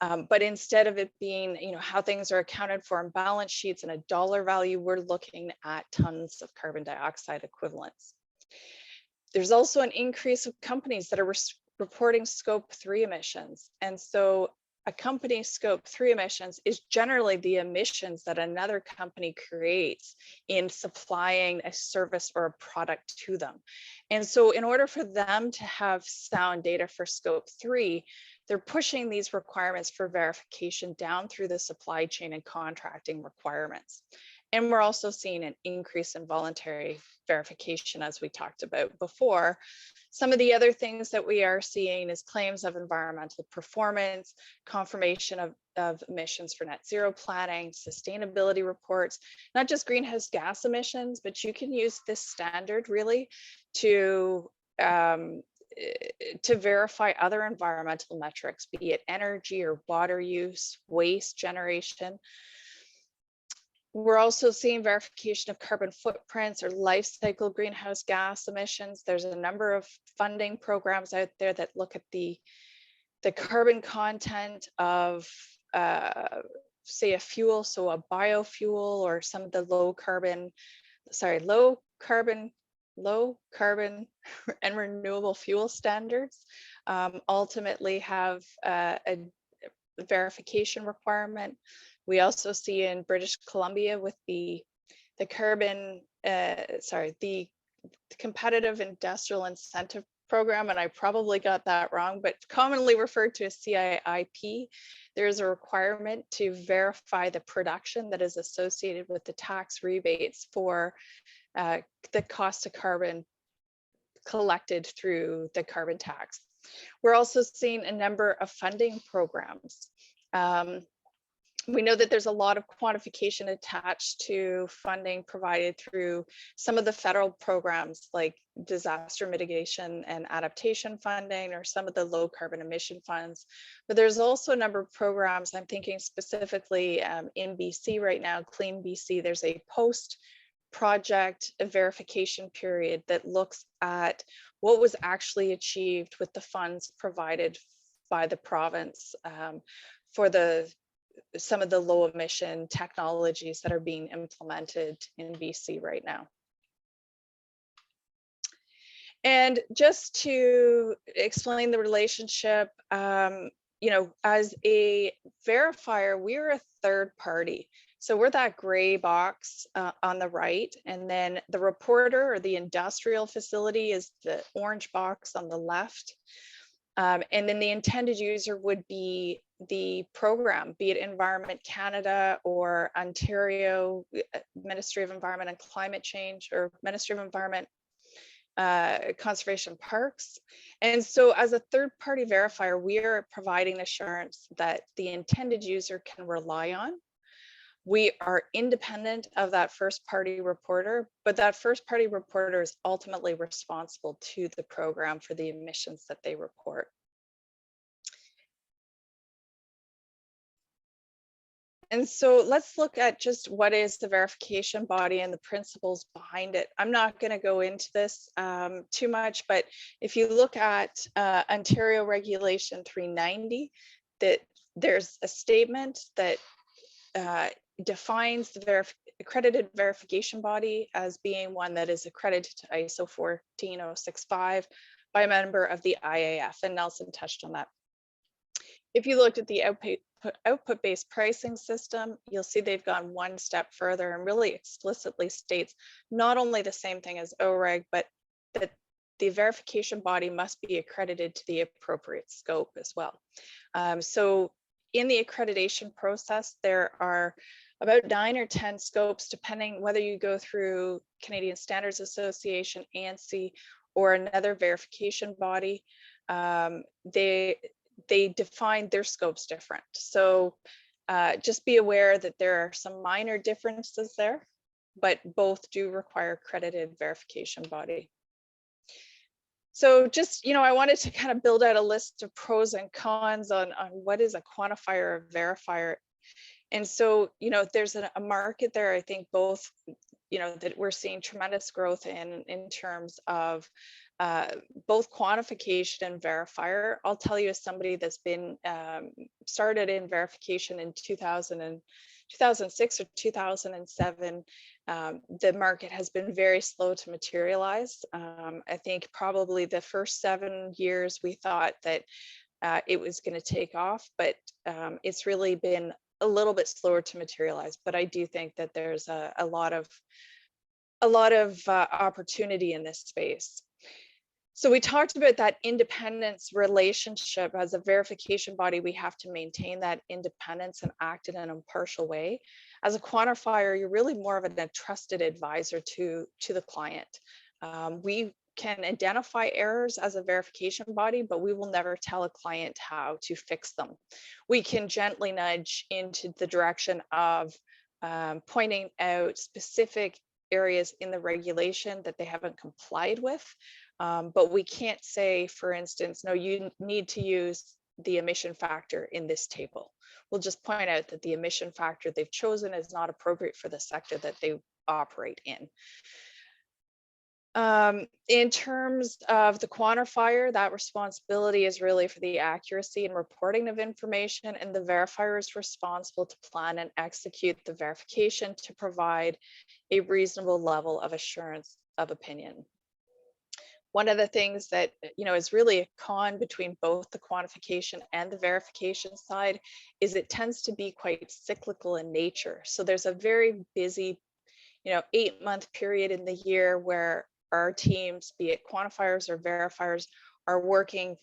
But instead of it being, you know, how things are accounted for in balance sheets and a dollar value, we're looking at tons of carbon dioxide equivalents. There's also an increase of companies that are reporting scope 3 emissions. And so a company's scope 3 emissions is generally the emissions that another company creates in supplying a service or a product to them. And so in order for them to have sound data for scope 3, they're pushing these requirements for verification down through the supply chain and contracting requirements. And we're also seeing an increase in voluntary verification, as we talked about before. Some of the other things that we are seeing is claims of environmental performance, confirmation of emissions for net zero planning, sustainability reports, not just greenhouse gas emissions, but you can use this standard really to verify other environmental metrics, be it energy or water use, waste generation. We're also seeing verification of carbon footprints or life cycle greenhouse gas emissions. There's a number of funding programs out there that look at the carbon content of, say, a fuel, so a biofuel or some of the low carbon and renewable fuel standards ultimately have a verification requirement. We also see in British Columbia with the competitive industrial incentive program, and I probably got that wrong, but commonly referred to as CIIP, there's a requirement to verify the production that is associated with the tax rebates for the cost of carbon collected through the carbon tax. We're also seeing a number of funding programs. We know that there's a lot of quantification attached to funding provided through some of the federal programs like disaster mitigation and adaptation funding or some of the low carbon emission funds. But there's also a number of programs, I'm thinking specifically in BC right now, Clean BC, there's a post-project verification period that looks at what was actually achieved with the funds provided by the province for some of the low emission technologies that are being implemented in BC right now. And just to explain the relationship, you know, as a verifier, we're a third party. So we're that gray box on the right, and then the reporter or the industrial facility is the orange box on the left. And then the intended user would be the program, be it Environment Canada or Ontario Ministry of Environment and Climate Change or Ministry of Environment Conservation Parks. And so as a third-party verifier, we are providing assurance that the intended user can rely on. We are independent of that first-party reporter, but that first-party reporter is ultimately responsible to the program for the emissions that they report. And so let's look at just what is the verification body and the principles behind it. I'm not going to go into this too much, but if you look at Ontario Regulation 390, that there's a statement that defines the accredited verification body as being one that is accredited to ISO 14065 by a member of the IAF, and Nelson touched on that. If you looked at the output-based pricing system, you'll see they've gone one step further and really explicitly states not only the same thing as OREG, but that the verification body must be accredited to the appropriate scope as well. So in the accreditation process, there are about 9 or 10 scopes, depending whether you go through Canadian Standards Association, ANSI, or another verification body. They define their scopes different. So just be aware that there are some minor differences there, but both do require accredited verification body. So just, you know, I wanted to kind of build out a list of pros and cons on what is a quantifier or verifier. And so, you know, there's a market there, I think both, you know, that we're seeing tremendous growth in terms of both quantification and verifier. I'll tell you, as somebody that's been started in verification in 2006 or 2007, the market has been very slow to materialize. I think probably the first 7 years we thought that it was going to take off, but it's really been a little bit slower to materialize. But I do think that there's a lot of opportunity in this space. So we talked about that independence relationship. As a verification body, we have to maintain that independence and act in an impartial way. As a quantifier, you're really more of a trusted advisor to the client. We can identify errors as a verification body, but we will never tell a client how to fix them. We can gently nudge into the direction of pointing out specific areas in the regulation that they haven't complied with. But we can't say, for instance, no, you need to use the emission factor in this table, will just point out that the emission factor they've chosen is not appropriate for the sector that they operate in. In terms of the quantifier, that responsibility is really for the accuracy and reporting of information, and the verifier is responsible to plan and execute the verification to provide a reasonable level of assurance of opinion. One of the things that is really a con between both the quantification and the verification side is it tends to be quite cyclical in nature. So there's a very busy 8-month period in the year where our teams, be it quantifiers or verifiers, are working,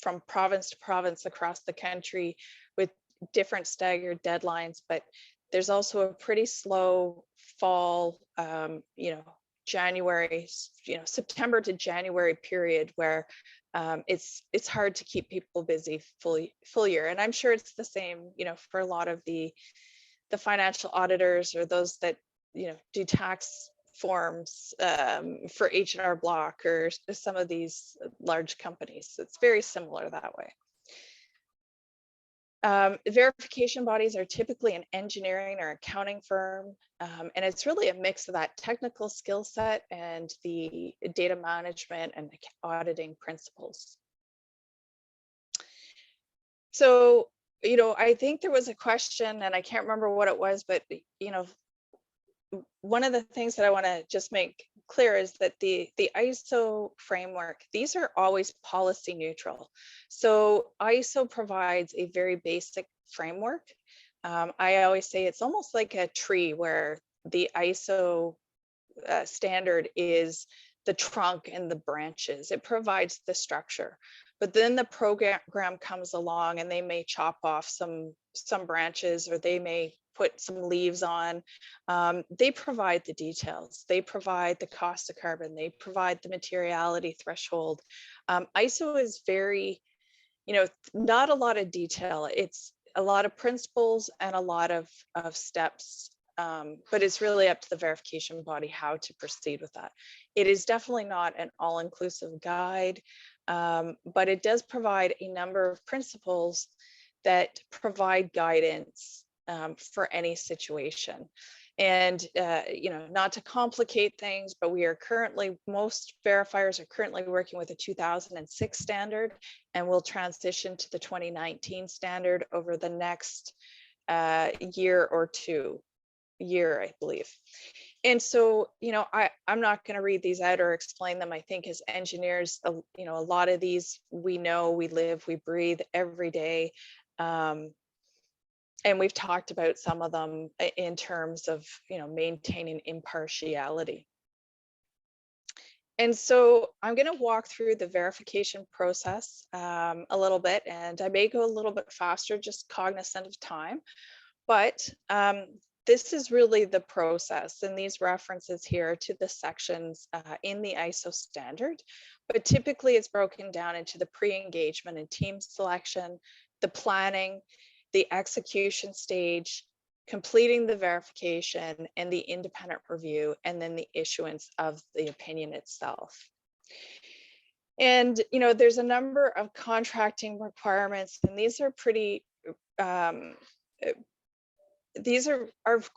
from province to province across the country with different staggered deadlines. But there's also a pretty slow fall, January, September to January period where it's hard to keep people busy full year. And I'm sure it's the same, for a lot of the financial auditors or those that do tax forms for H&R Block or some of these large companies. It's very similar that way. Verification bodies are typically an engineering or accounting firm, and it's really a mix of that technical skill set and the data management and auditing principles. So, I think there was a question, and I can't remember what it was, but one of the things that I want to just make clear is that the ISO framework, these are always policy neutral. So ISO provides a very basic framework. I always say it's almost like a tree where the ISO standard is the trunk and the branches. It provides the structure, but then the program comes along and they may chop off some branches, or they may put some leaves on. They provide the details. They provide the cost of carbon. They provide the materiality threshold. ISO is very, not a lot of detail. It's a lot of principles and a lot of steps, but it's really up to the verification body how to proceed with that. It is definitely not an all-inclusive guide, but it does provide a number of principles that provide guidance for any situation. And, not to complicate things, but most verifiers are currently working with a 2006 standard, and will transition to the 2019 standard over the next year or two, I believe. And so, I'm not going to read these out or explain them. I think as engineers, a lot of these we know, we live, we breathe every day. And we've talked about some of them in terms of, maintaining impartiality. And so I'm going to walk through the verification process a little bit, and I may go a little bit faster, just cognizant of time. But this is really the process, and these references here to the sections in the ISO standard. But typically it's broken down into the pre-engagement and team selection, the planning, the execution stage, completing the verification and the independent review, and then the issuance of the opinion itself. And, there's a number of contracting requirements, and these are pretty, these are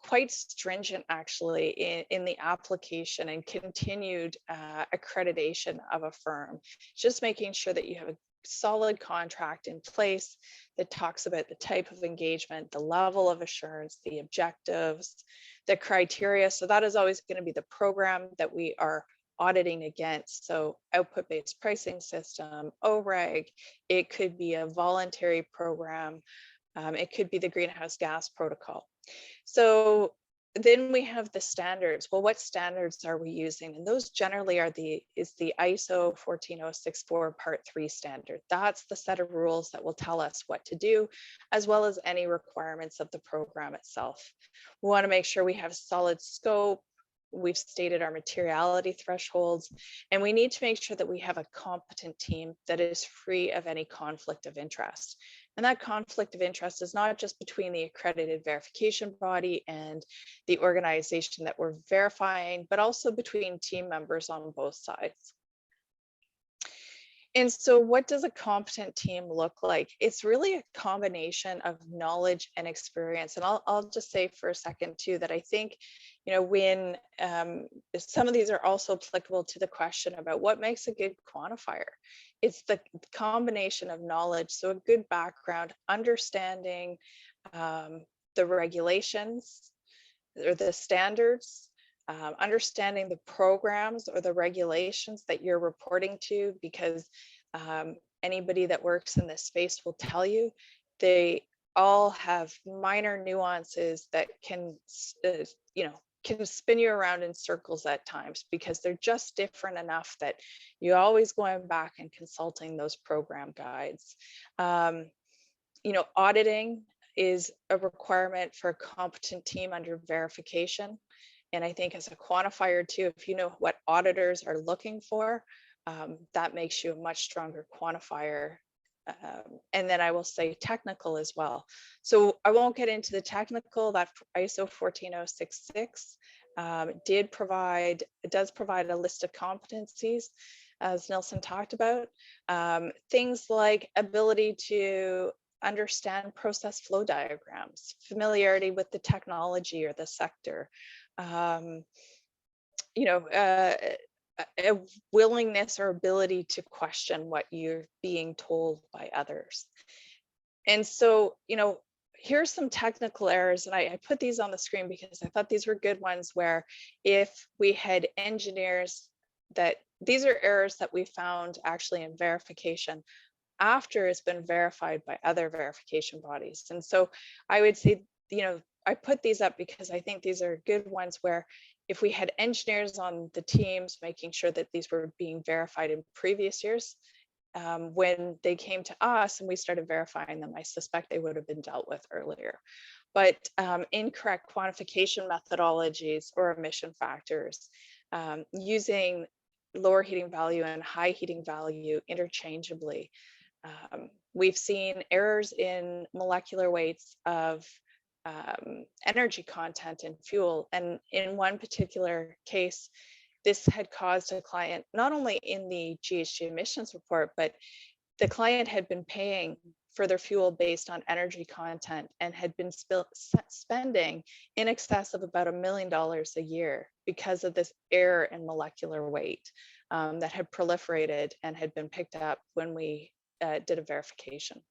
quite stringent actually in the application and continued accreditation of a firm. Just making sure that you have a solid contract in place that talks about the type of engagement, the level of assurance, the objectives, the criteria. So that is always going to be the program that we are auditing against. So output-based pricing system, OREG, it could be a voluntary program, it could be the greenhouse gas protocol. So then we have the standards. Well, what standards are we using? And those generally is the ISO 14064 Part 3 standard. That's the set of rules that will tell us what to do, as well as any requirements of the program itself. We want to make sure we have solid scope. We've stated our materiality thresholds, and we need to make sure that we have a competent team that is free of any conflict of interest. And that conflict of interest is not just between the accredited verification body and the organization that we're verifying, but also between team members on both sides. And so what does a competent team look like? It's really a combination of knowledge and experience. And I'll just say for a second too, that I think, when some of these are also applicable to the question about what makes a good quantifier. It's the combination of knowledge. So a good background, understanding the regulations or the standards, understanding the programs or the regulations that you're reporting to, because anybody that works in this space will tell you they all have minor nuances that can spin you around in circles at times, because they're just different enough that you're always going back and consulting those program guides. Auditing is a requirement for a competent team under verification. And I think as a quantifier too, if you know what auditors are looking for, that makes you a much stronger quantifier. And then I will say technical as well. So I won't get into the technical. That ISO 14066 does provide a list of competencies, as Nelson talked about. Things like ability to understand process flow diagrams, familiarity with the technology or the sector, a willingness or ability to question what you're being told by others. And so, here's some technical errors, and I put these on the screen because I thought these were good ones, where if we had engineers these are errors that we found actually in verification after it's been verified by other verification bodies. And so I would say, I put these up because I think these are good ones where if we had engineers on the teams making sure that these were being verified in previous years, when they came to us and we started verifying them, I suspect they would have been dealt with earlier. But incorrect quantification methodologies or emission factors, using lower heating value and high heating value interchangeably. We've seen errors in molecular weights of energy content in fuel. And in one particular case, this had caused a client, not only in the GHG emissions report, but the client had been paying for their fuel based on energy content and had been spending in excess of about $1 million a year because of this error in molecular weight that had proliferated and had been picked up when we did a verification.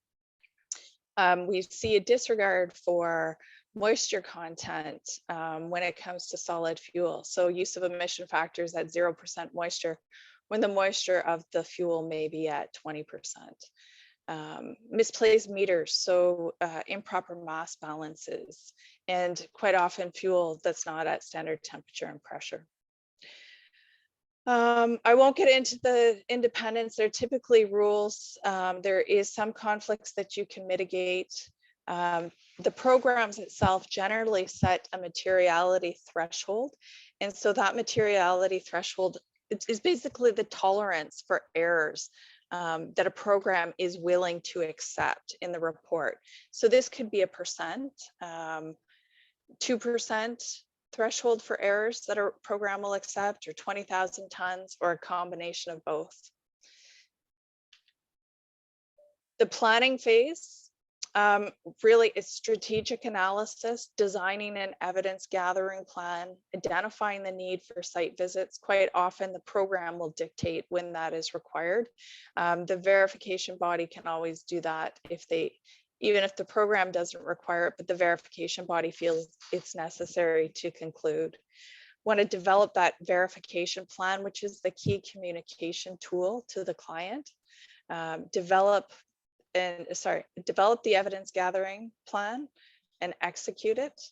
We see a disregard for moisture content when it comes to solid fuel. So use of emission factors at 0% moisture when the moisture of the fuel may be at 20%. Misplaced meters, so improper mass balances, and quite often fuel that's not at standard temperature and pressure. I won't get into the independence. There are typically rules. There is some conflicts that you can mitigate. The programs itself generally set a materiality threshold. And so that materiality threshold is basically the tolerance for errors that a program is willing to accept in the report. So this could be a percent, 2% threshold for errors that a program will accept, or 20,000 tons, or a combination of both. The planning phase really is strategic analysis, designing an evidence gathering plan, identifying the need for site visits. Quite often the program will dictate when that is required. The verification body can always do that even if the program doesn't require it, but the verification body feels it's necessary to conclude. Want to develop that verification plan, which is the key communication tool to the client. Develop the evidence gathering plan and execute it.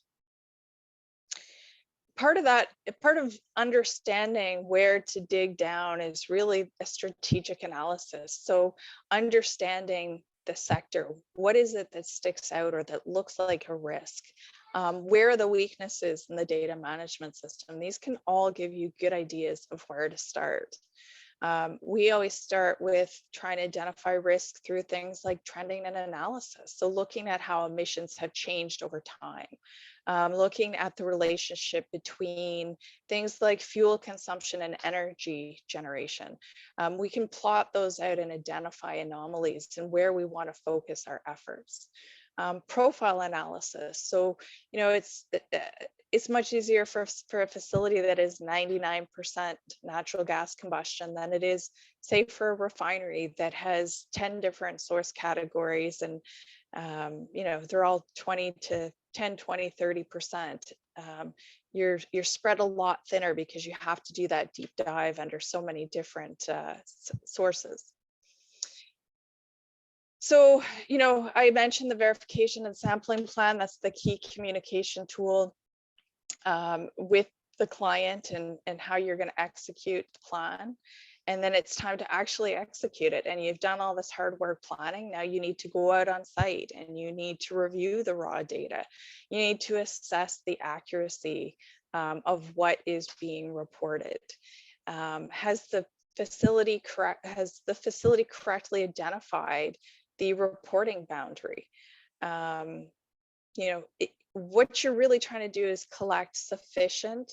Part of understanding where to dig down is really a strategic analysis. So understanding the sector, what is it that sticks out or that looks like a risk? Where are the weaknesses in the data management system? These can all give you good ideas of where to start. We always start with trying to identify risk through things like trending and analysis. So looking at how emissions have changed over time, looking at the relationship between things like fuel consumption and energy generation. We can plot those out and identify anomalies and where we want to focus our efforts. Profile analysis. So, you know, it's much easier for a facility that is 99% natural gas combustion than it is, say, for a refinery that has 10 different source categories, and you know, they're all 20 to 10, 20, 30%. You're spread a lot thinner because you have to do that deep dive under so many different sources. So, you know, I mentioned the verification and sampling plan. That's the key communication tool with the client and how you're going to execute the plan. And then it's time to actually execute it. And you've done all this hard work planning. Now you need to go out on site and you need to review the raw data. You need to assess the accuracy of what is being reported. Has the facility correctly identified the reporting boundary? You know, what you're really trying to do is collect sufficient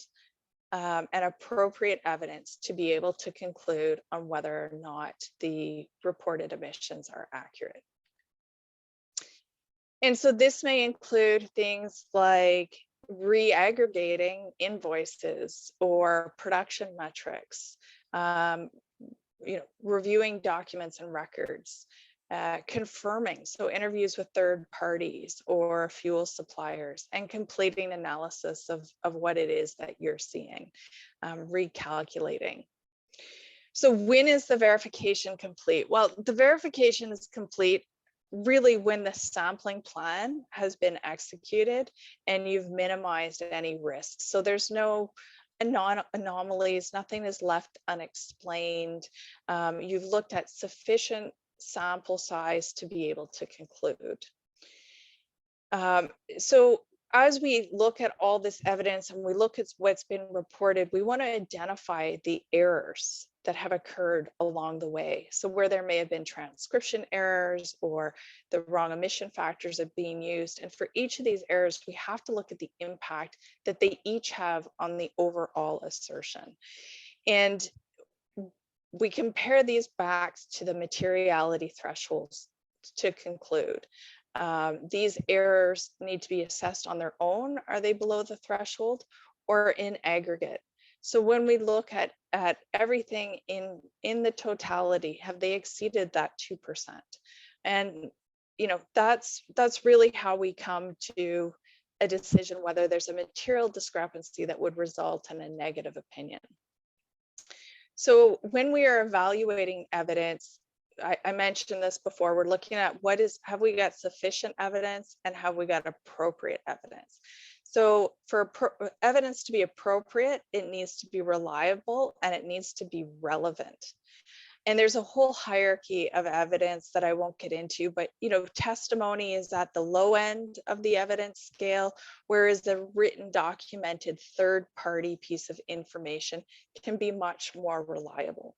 and appropriate evidence to be able to conclude on whether or not the reported emissions are accurate. And so this may include things like re-aggregating invoices or production metrics, you know, reviewing documents and records, confirming, so interviews with third parties or fuel suppliers, and completing analysis of what it is that you're seeing, recalculating. So when is the verification complete? Well, the verification is complete really when the sampling plan has been executed and you've minimized any risks. So there's no anomalies, nothing is left unexplained. You've looked at sufficient sample size to be able to conclude. So as we look at all this evidence and we look at what's been reported, we want to identify the errors that have occurred along the way. So where there may have been transcription errors or the wrong emission factors are being used. And for each of these errors, we have to look at the impact that they each have on the overall assertion. And we compare these back to the materiality thresholds to conclude. These errors need to be assessed on their own. Are they below the threshold or in aggregate? So when we look at everything in the totality, have they exceeded that 2%? And you know, that's really how we come to a decision whether there's a material discrepancy that would result in a negative opinion. So when we are evaluating evidence, I mentioned this before, we're looking at have we got sufficient evidence and have we got appropriate evidence? So for evidence to be appropriate, it needs to be reliable and it needs to be relevant. And there's a whole hierarchy of evidence that I won't get into, but you know, testimony is at the low end of the evidence scale, whereas the written, documented third-party piece of information can be much more reliable.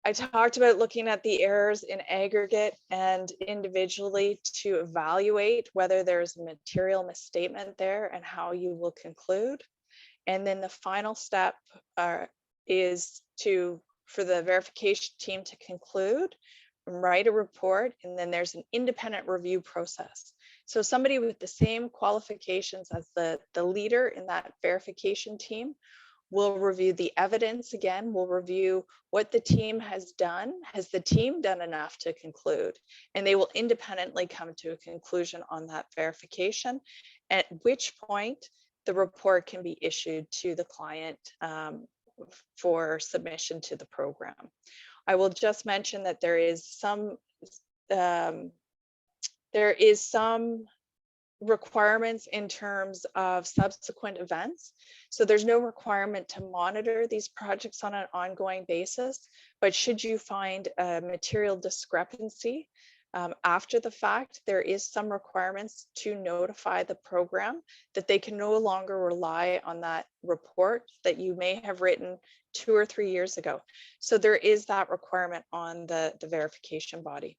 I talked about looking at the errors in aggregate and individually to evaluate whether there's a material misstatement there and how you will conclude. And then the final step is for the verification team to conclude, write a report, and then there's an independent review process. So somebody with the same qualifications as the leader in that verification team will review the evidence again, we'll review what the team has done. Has the team done enough to conclude? And they will independently come to a conclusion on that verification, at which point the report can be issued to the client for submission to the program. I will just mention that there is some requirements in terms of subsequent events. So there's no requirement to monitor these projects on an ongoing basis, but should you find a material discrepancy, After the fact, there is some requirements to notify the program that they can no longer rely on that report that you may have written 2 or 3 years ago. So there is that requirement on the verification body.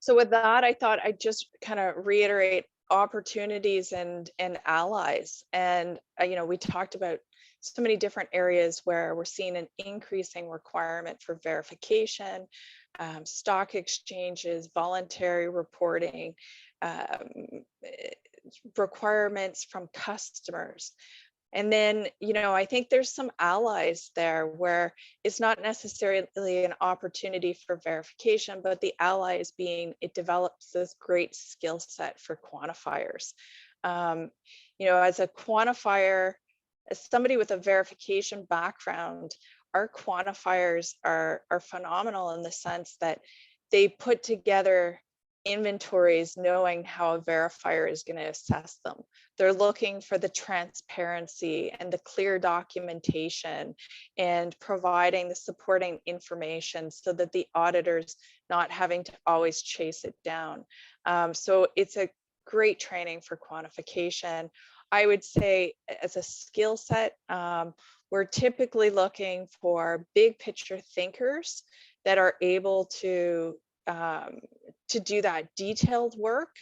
So with that, I thought I'd just kind of reiterate opportunities and allies. And, we talked about so many different areas where we're seeing an increasing requirement for verification, stock exchanges, voluntary reporting, requirements from customers. And then, I think there's some allies there where it's not necessarily an opportunity for verification, but the allies being it develops this great skill set for quantifiers. As a quantifier, as somebody with a verification background, our quantifiers are phenomenal in the sense that they put together inventories knowing how a verifier is going to assess them. They're looking for the transparency and the clear documentation and providing the supporting information so that the auditor's not having to always chase it down. So it's a great training for quantification. I would say as a skill set, we're typically looking for big picture thinkers that are able to do that detailed work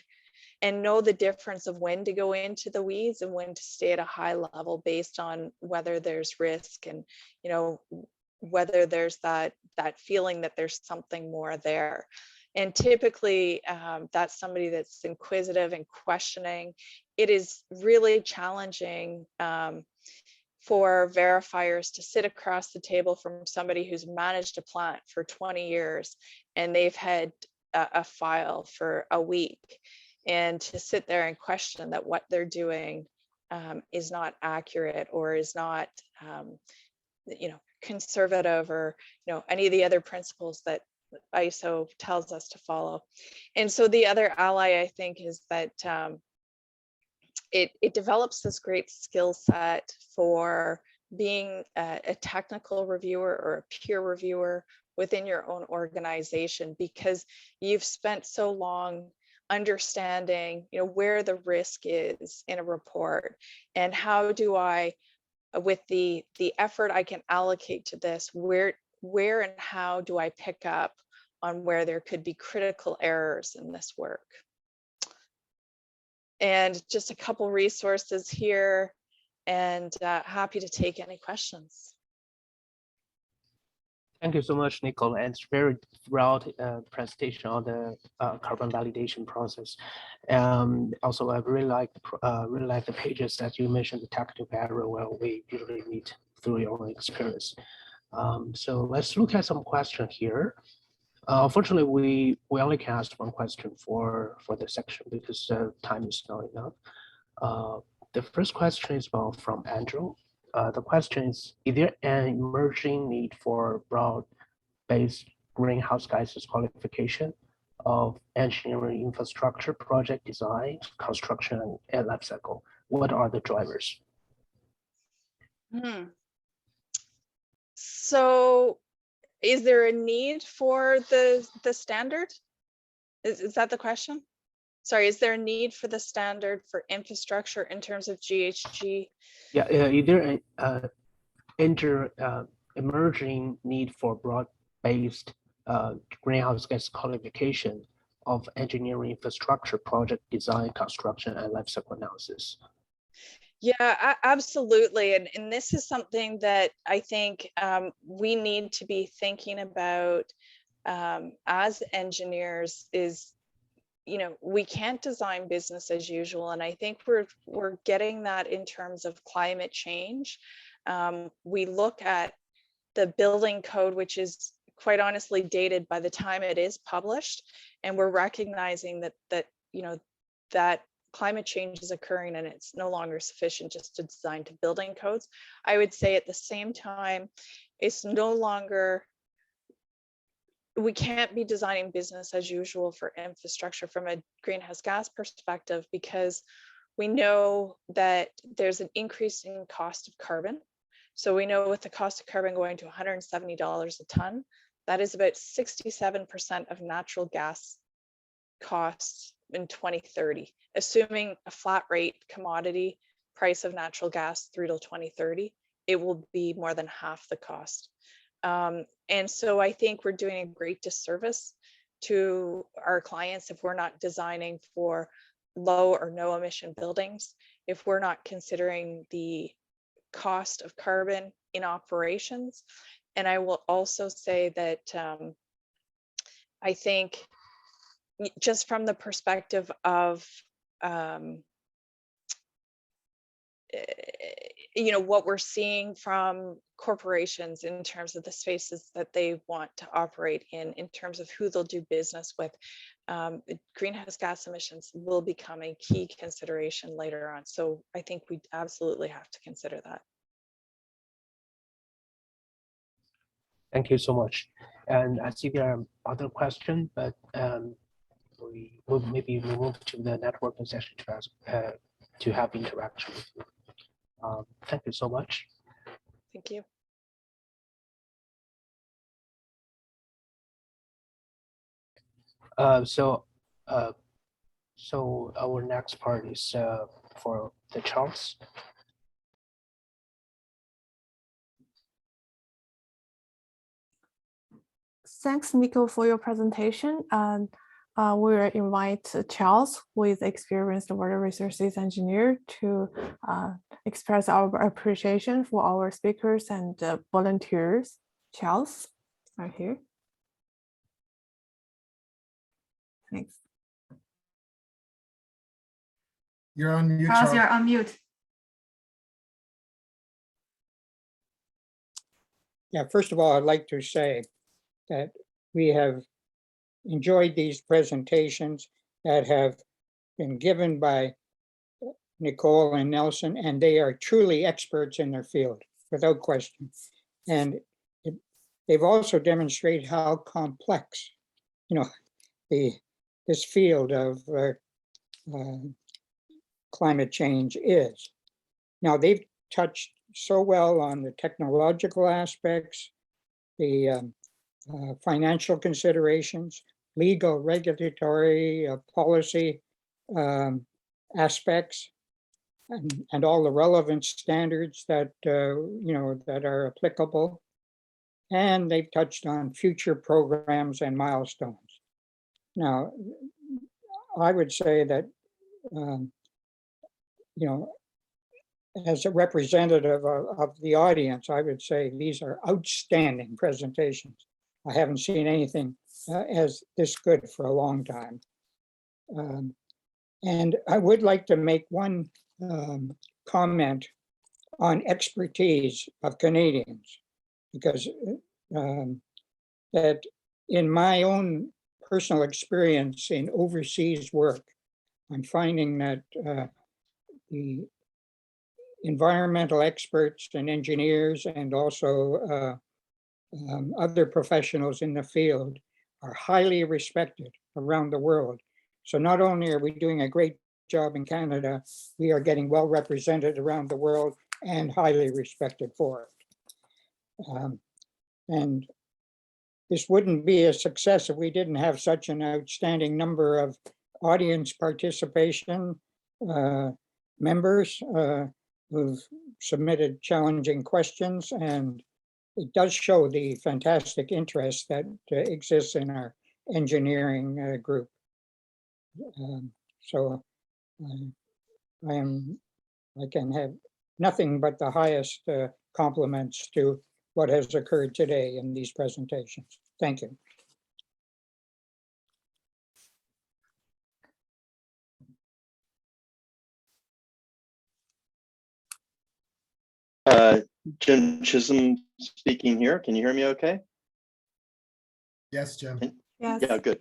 and know the difference of when to go into the weeds and when to stay at a high level based on whether there's risk and, whether there's that feeling that there's something more there. And typically that's somebody that's inquisitive and questioning. It is really challenging for verifiers to sit across the table from somebody who's managed a plant for 20 years and they've had a file for a week, and to sit there and question that what they're doing is not accurate or is not conservative or any of the other principles that ISO tells us to follow. And so the other ally I think is that it develops this great skill set for being a technical reviewer or a peer reviewer within your own organization, because you've spent so long understanding where the risk is in a report and how do I, with the effort I can allocate to this, where and how do I pick up on where there could be critical errors in this work. And just a couple resources here, and happy to take any questions. Thank you so much, Nicole. And it's very broad presentation on the carbon validation process. Also, I really like the pages that you mentioned, the technical barrier where we usually meet through your own experience. So let's look at some questions here. Unfortunately, we only can ask one question for this section because time is not enough. The first question is from Andrew. The question is there an emerging need for broad-based greenhouse gases qualification of engineering infrastructure, project design, construction, and life cycle? What are the drivers? So is there a need for the standard? Is that the question? Sorry, is there a need for the standard for infrastructure in terms of GHG? Yeah, is there an emerging need for broad-based greenhouse gas qualification of engineering infrastructure, project design, construction, and life cycle analysis? Yeah, absolutely. And this is something that I think we need to be thinking about as engineers is, we can't design business as usual. And I think we're getting that in terms of climate change. We look at the building code, which is quite honestly dated by the time it is published. And we're recognizing that climate change is occurring and it's no longer sufficient just to design to building codes. I would say at the same time, it's no longer, we can't be designing business as usual for infrastructure from a greenhouse gas perspective, because we know that there's an increasing cost of carbon. So we know with the cost of carbon going to $170 a ton, that is about 67% of natural gas costs in 2030, assuming a flat rate commodity price of natural gas through till 2030, it will be more than half the cost. And so I think we're doing a great disservice to our clients if we're not designing for low or no emission buildings, if we're not considering the cost of carbon in operations. And I will also say that I think just from the perspective of you know, what we're seeing from corporations in terms of the spaces that they want to operate in terms of who they'll do business with, greenhouse gas emissions will become a key consideration later on. So I think we absolutely have to consider that. Thank you so much. And I see there are other questions, but we will maybe move to the networking session to have interaction with you. Thank you so much. Thank you. So our next part is for the Charles. Thanks, Nicole, for your presentation. And we will invite Charles, who is experienced water resources engineer, to express our appreciation for our speakers and volunteers. Charles, right here. Thanks. You're on mute, Charles, Charles. you're on mute. Yeah, first of all, I'd like to say that we have enjoyed these presentations that have been given by Nicole and Nelson, and they are truly experts in their field, without question. And they've also demonstrated how complex, you know, this field of climate change is. Now, they've touched so well on the technological aspects, the financial considerations, legal, regulatory, policy aspects, and all the relevant standards that you know, that are applicable. And they've touched on future programs and milestones. Now, I would say that you know, as a representative of the audience, I would say these are outstanding presentations. I haven't seen anything as this good for a long time. And I would like to make one comment on expertise of Canadians, because that in my own personal experience in overseas work, I'm finding that the environmental experts and engineers and also other professionals in the field are highly respected around the world. So not only are we doing a great job in Canada, we are getting well represented around the world and highly respected for it. And this wouldn't be a success if we didn't have such an outstanding number of audience participation, members who've submitted challenging questions, and it does show the fantastic interest that exists in our engineering group. So I can have nothing but the highest compliments to what has occurred today in these presentations. Thank you. Jim Chisholm speaking here. Can you hear me okay? Yes, Jim. Yes. Yeah, good.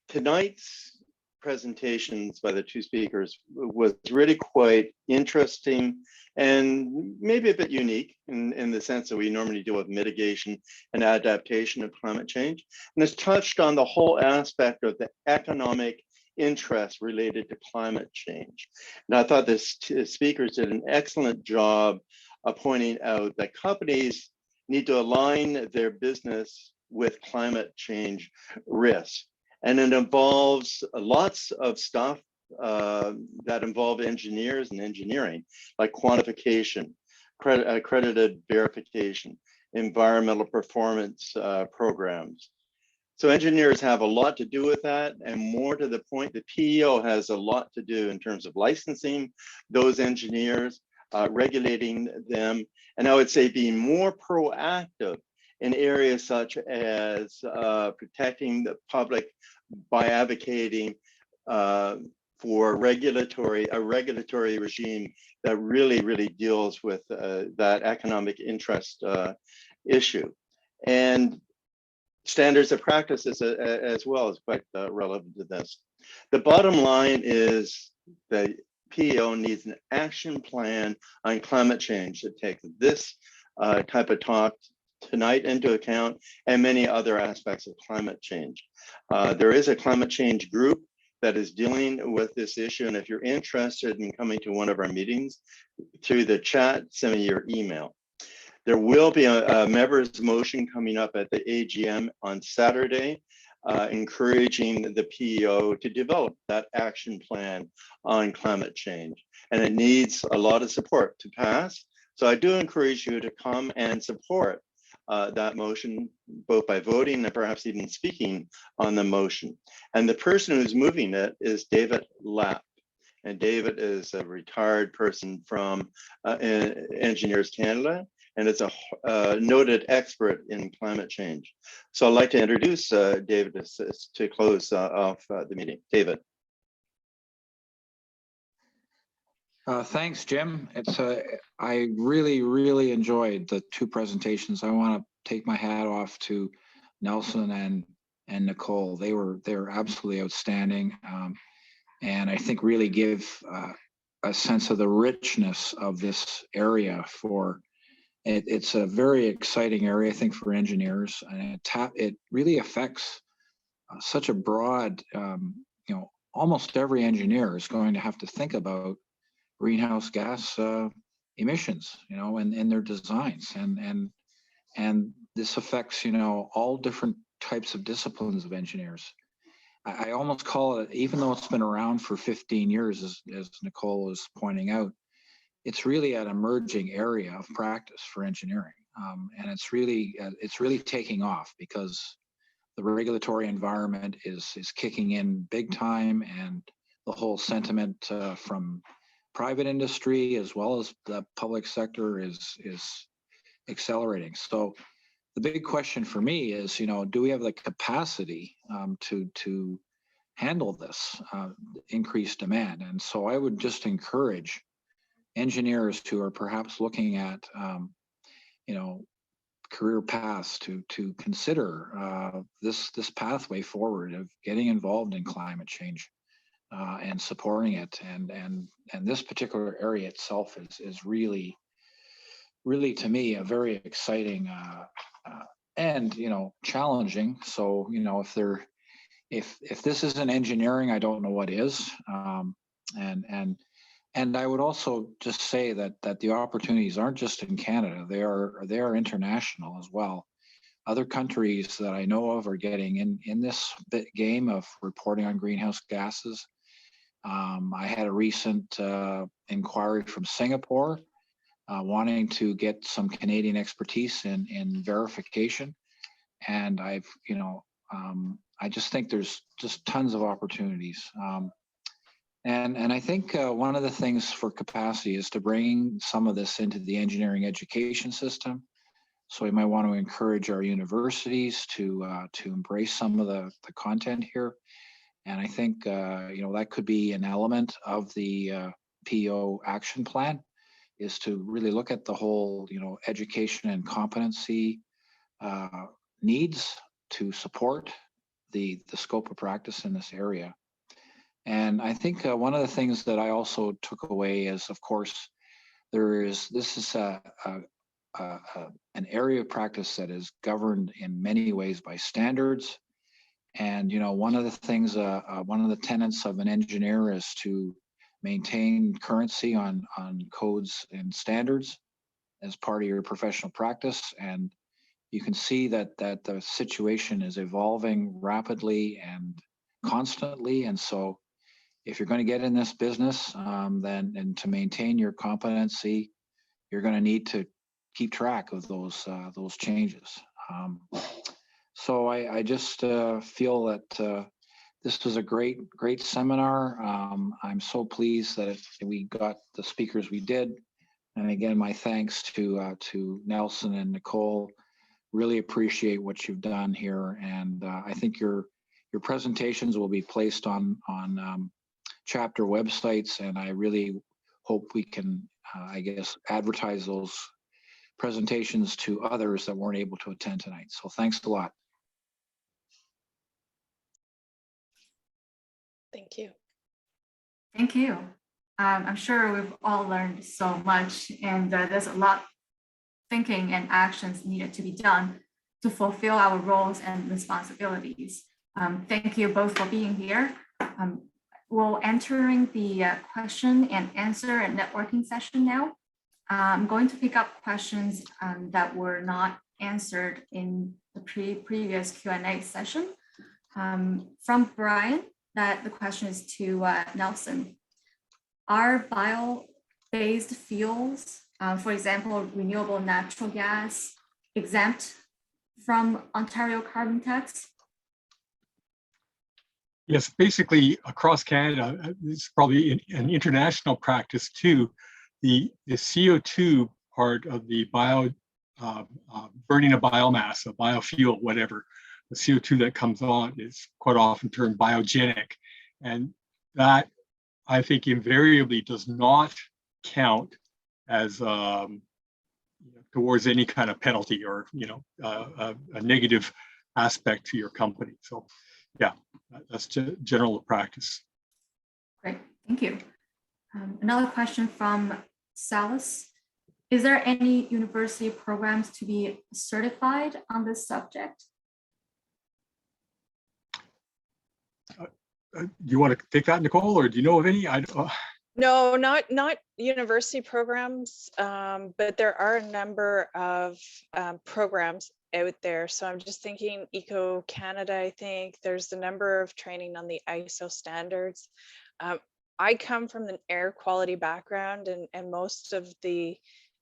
Tonight's presentations by the two speakers was really quite interesting and maybe a bit unique in the sense that we normally deal with mitigation and adaptation of climate change. And it's touched on the whole aspect of the economic interest related to climate change. And I thought the speakers did an excellent job of pointing out that companies need to align their business with climate change risks. And it involves lots of stuff that involve engineers and engineering, like quantification, accredited verification, environmental performance programs. So engineers have a lot to do with that, and more to the point, the PEO has a lot to do in terms of licensing those engineers, regulating them, and I would say being more proactive in areas such as protecting the public by advocating for a regulatory regime that really deals with that economic interest issue. And standards of practice as well is quite relevant to this. The bottom line is the PEO needs an action plan on climate change that takes this type of talk tonight into account and many other aspects of climate change. There is a climate change group that is dealing with this issue, and if you're interested in coming to one of our meetings, through the chat, send me your email. There will be a members motion coming up at the AGM on Saturday, encouraging the PEO to develop that action plan on climate change. And it needs a lot of support to pass. So I do encourage you to come and support that motion, both by voting and perhaps even speaking on the motion. And the person who's moving it is David Lapp. And David is a retired person from Engineers Canada, and it's a noted expert in climate change. So I'd like to introduce David to close off the meeting. David. Thanks, Jim. I really enjoyed the two presentations. I want to take my hat off to Nelson and Nicole. They were absolutely outstanding, and I think really give a sense of the richness of this area for. It's a very exciting area, I think, for engineers, and it really affects such a broad, almost every engineer is going to have to think about greenhouse gas emissions, in their designs, and this affects, all different types of disciplines of engineers. I almost call it, even though it's been around for 15 years, as Nicole is pointing out, it's really an emerging area of practice for engineering, and it's really taking off because the regulatory environment is kicking in big time, and the whole sentiment from private industry as well as the public sector is accelerating. So the big question for me is, do we have the capacity to handle this increased demand? And so I would just encourage engineers who are perhaps looking at, career paths to consider this pathway forward of getting involved in climate change and supporting it. And this particular area itself is really to me a very exciting and challenging. So if this isn't engineering, I don't know what is. And I would also just say that the opportunities aren't just in Canada; they are international as well. Other countries that I know of are getting in this game of reporting on greenhouse gases. I had a recent inquiry from Singapore wanting to get some Canadian expertise in verification, and I just think there's just tons of opportunities. And I think one of the things for capacity is to bring some of this into the engineering education system. So we might want to encourage our universities to embrace some of the content here. And I think that could be an element of the PEO action plan, is to really look at the whole education and competency needs to support the scope of practice in this area. And I think one of the things that I also took away is, of course, this is an area of practice that is governed in many ways by standards. And one of the things, one of the tenets of an engineer is to maintain currency on codes and standards as part of your professional practice. And you can see that the situation is evolving rapidly, and constantly. And so if you're going to get in this business, then and to maintain your competency, you're going to need to keep track of those changes. So I just feel that this was a great seminar. I'm so pleased that we got the speakers we did. And again, my thanks to Nelson and Nicole. Really appreciate what you've done here. And I think your presentations will be placed on chapter websites. And I really hope we can, I guess, advertise those presentations to others that weren't able to attend tonight. So thanks a lot. Thank you. Thank you. I'm sure we've all learned so much, and there's a lot thinking and actions needed to be done to fulfill our roles and responsibilities. Thank you both for being here. We're entering the question and answer and networking session now. I'm going to pick up questions that were not answered in the previous Q&A session. From Brian, that the question is to Nelson. Are bio-based fuels, for example, renewable natural gas, exempt from Ontario carbon tax? Yes, basically across Canada, it's probably an international practice too. The CO2 part of the burning a biomass, a biofuel, whatever, the CO2 that comes on is quite often termed biogenic. And that, I think, invariably does not count as towards any kind of penalty or a negative aspect to your company. So yeah, that's general practice. Great, thank you. Another question from Salis. Is there any university programs to be certified on this subject? Do you want to take that, Nicole, or do you know of any? No, not university programs, but there are a number of programs out there. So I'm just thinking Eco Canada, I think there's a number of training on the ISO standards. I come from an air quality background, and most of the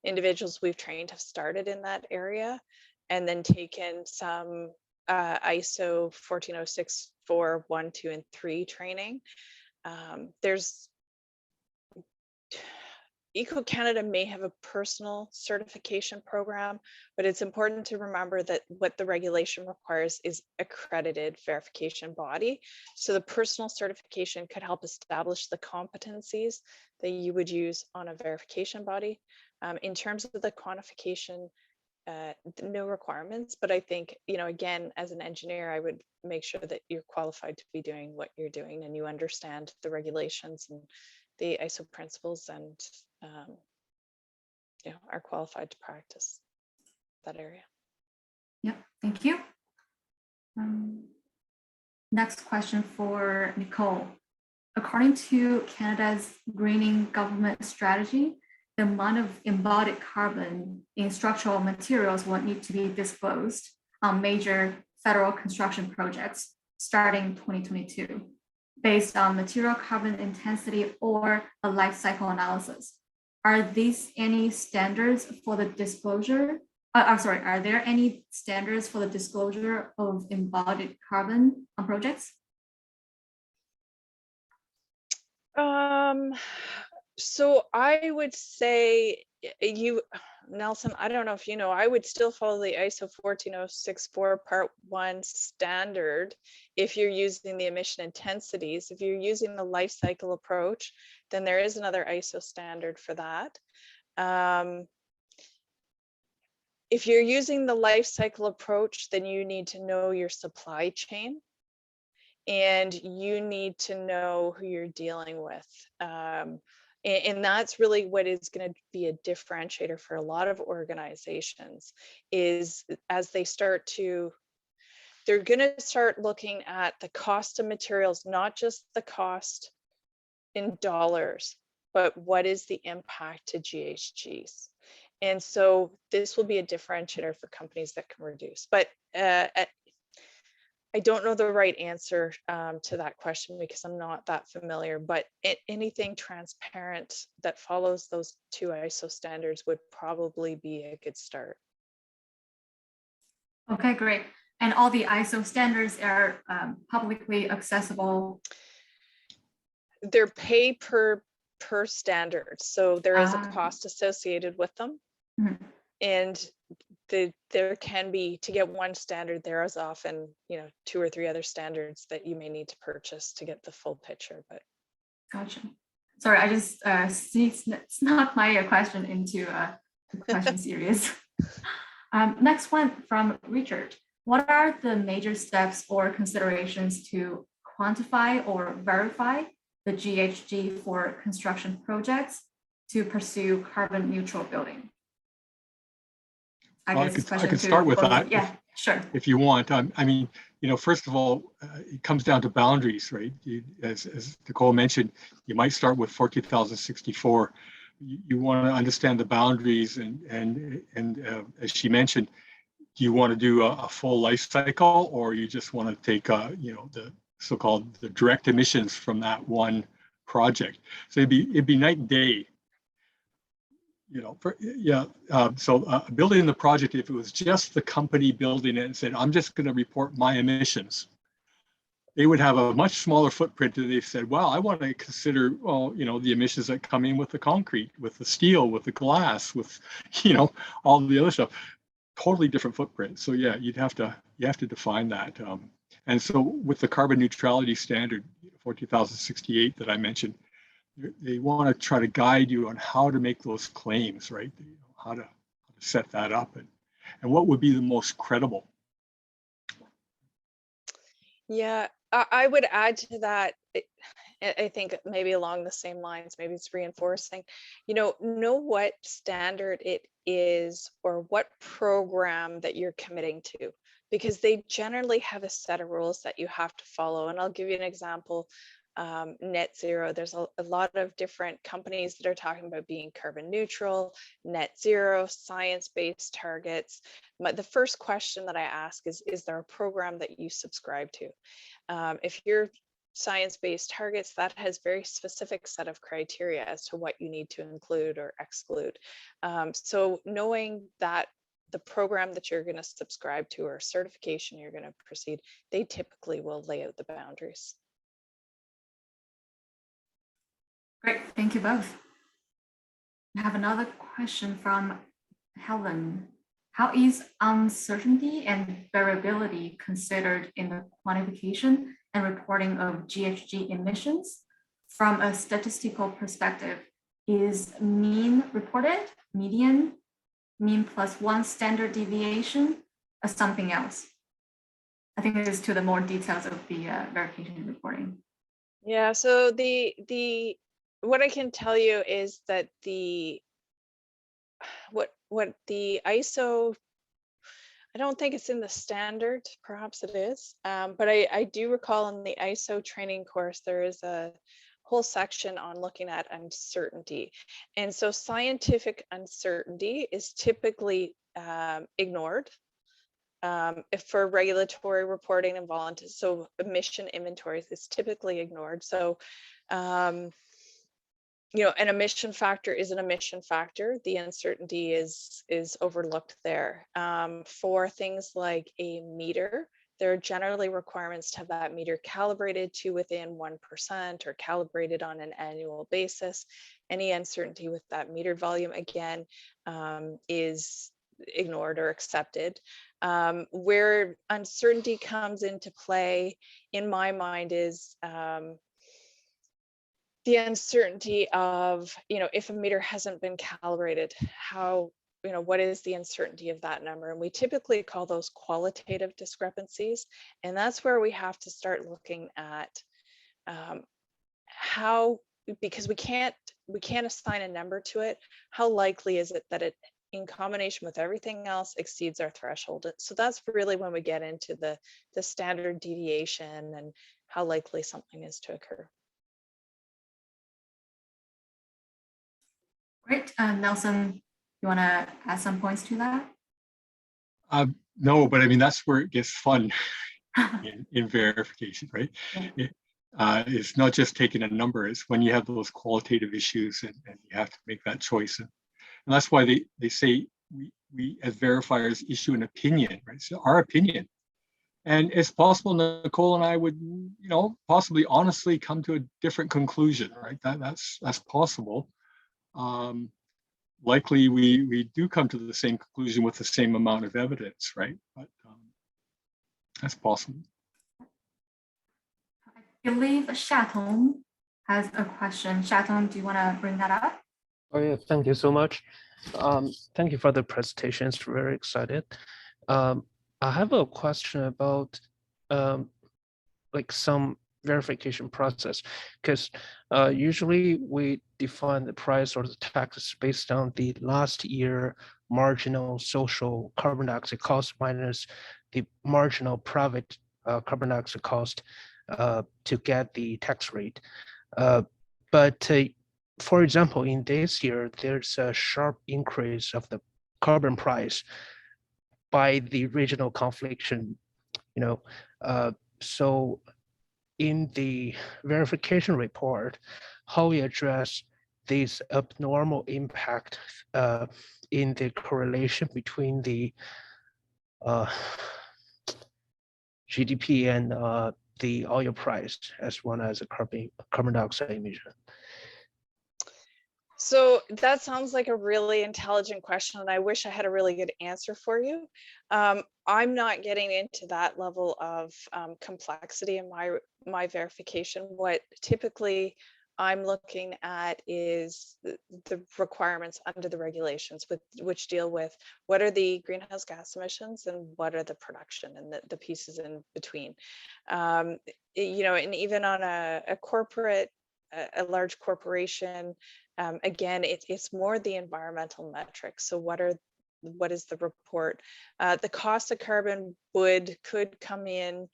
individuals we've trained have started in that area and then taken some ISO 14064 1, 2, and 3 training. There's Eco Canada may have a personal certification program, but it's important to remember that what the regulation requires is accredited verification body. So the personal certification could help establish the competencies that you would use on a verification body. In terms of the quantification, no requirements, but I think, again, as an engineer, I would make sure that you're qualified to be doing what you're doing and you understand the regulations and the ISO principles and are qualified to practice that area. Yep, thank you. Next question for Nicole. According to Canada's greening government strategy, the amount of embodied carbon in structural materials will need to be disclosed on major federal construction projects starting 2022, based on material carbon intensity or a life cycle analysis. Are these any standards for the disclosure? Are there any standards for the disclosure of embodied carbon on projects? So I would say Nelson, I don't know if you know, I would still follow the ISO 14064 Part 1 standard if you're using the emission intensities. If you're using the life cycle approach, then there is another ISO standard for that. If you're using the life cycle approach, then you need to know your supply chain and you need to know who you're dealing with. And that's really what is going to be a differentiator for a lot of organizations is as they're going to start looking at the cost of materials, not just the cost in dollars, but what is the impact to GHGs. And so this will be a differentiator for companies that can reduce. But I don't know the right answer to that question because I'm not that familiar, but anything transparent that follows those 2 ISO standards would probably be a good start. Okay, great. And all the ISO standards are publicly accessible? They're pay per standard. So there is a cost associated with them. Mhm. And there can be, to get one standard, there is often, 2 or 3 other standards that you may need to purchase to get the full picture. But Gotcha. Sorry, I just snuck my question into the question series. Next one from Richard. What are the major steps or considerations to quantify or verify the GHG for construction projects to pursue carbon neutral building? I could start with that. Yeah, sure. If you want. I mean, first of all, it comes down to boundaries, right? As Nicole mentioned, you might start with 40,064. You want to understand the boundaries, and as she mentioned, do you want to do a full life cycle, or you just want to take the so-called the direct emissions from that one project? So it'd be night and day. Building the project, if it was just the company building it and said, I'm just going to report my emissions, they would have a much smaller footprint than they said, well, I want to consider, the emissions that come in with the concrete, with the steel, with the glass, with, all the other stuff. Totally different footprint. So yeah, you have to define that. And so with the carbon neutrality standard, 40,068 that I mentioned, they want to try to guide you on how to make those claims, right? How to set that up, and what would be the most credible. yeah, I would add to that. I think maybe along the same lines, maybe it's reinforcing, know what standard it is or what program that you're committing to, because they generally have a set of rules that you have to follow. And I'll give you an example. Net zero, there's a lot of different companies that are talking about being carbon neutral, net zero, science-based targets. The first question that I ask is there a program that you subscribe to? If you're science-based targets, that has very specific set of criteria as to what you need to include or exclude. So knowing that the program that you're going to subscribe to or certification you're going to proceed, they typically will lay out the boundaries. Great, thank you both. I have another question from Helen. How is uncertainty and variability considered in the quantification and reporting of GHG emissions? From a statistical perspective, is mean reported, median, mean plus 1 standard deviation, or something else? I think it is to the more details of the verification and reporting. Yeah, so what I can tell you is that what the ISO, I don't think it's in the standard, perhaps it is, but I do recall in the ISO training course, there is a whole section on looking at uncertainty. And so scientific uncertainty is typically ignored if for regulatory reporting and voluntary, so emission inventories is typically ignored. So an emission factor is an emission factor. The uncertainty is overlooked there. For things like a meter, there are generally requirements to have that meter calibrated to within 1% or calibrated on an annual basis. Any uncertainty with that meter volume, again, is ignored or accepted. Where uncertainty comes into play, in my mind, is the uncertainty of, if a meter hasn't been calibrated, how, what is the uncertainty of that number? And we typically call those qualitative discrepancies. And that's where we have to start looking at how, because we can't assign a number to it, how likely is it that it, in combination with everything else, exceeds our threshold? So that's really when we get into the standard deviation and how likely something is to occur. Great. Nelson, you want to add some points to that? No, but I mean, that's where it gets fun. in verification, right? Yeah. It's not just taking a number, it's when you have those qualitative issues and you have to make that choice. And that's why they say we as verifiers issue an opinion, right? So our opinion. And it's possible Nicole and I would, possibly honestly come to a different conclusion, right? That's possible. Likely we do come to the same conclusion with the same amount of evidence, right? But that's possible. I believe Shatom has a question. Shatom, do you want to bring that up? Oh yeah, thank you so much. Thank you for the presentation. It's very excited. I have a question about like some verification process, because usually we define the price or the tax based on the last year marginal social carbon dioxide cost minus the marginal private carbon dioxide cost to get the tax rate. But for example, in this year, there's a sharp increase of the carbon price by the regional confliction, so in the verification report, how we address this abnormal impact in the correlation between the GDP and the oil price as well as a carbon dioxide emission. So that sounds like a really intelligent question, and I wish I had a really good answer for you. I'm not getting into that level of complexity in my verification. What typically I'm looking at is the requirements under the regulations, which deal with what are the greenhouse gas emissions and what are the production and the pieces in between. And even on a large corporation, again, it's more the environmental metrics. So what is the report? The cost of carbon could come in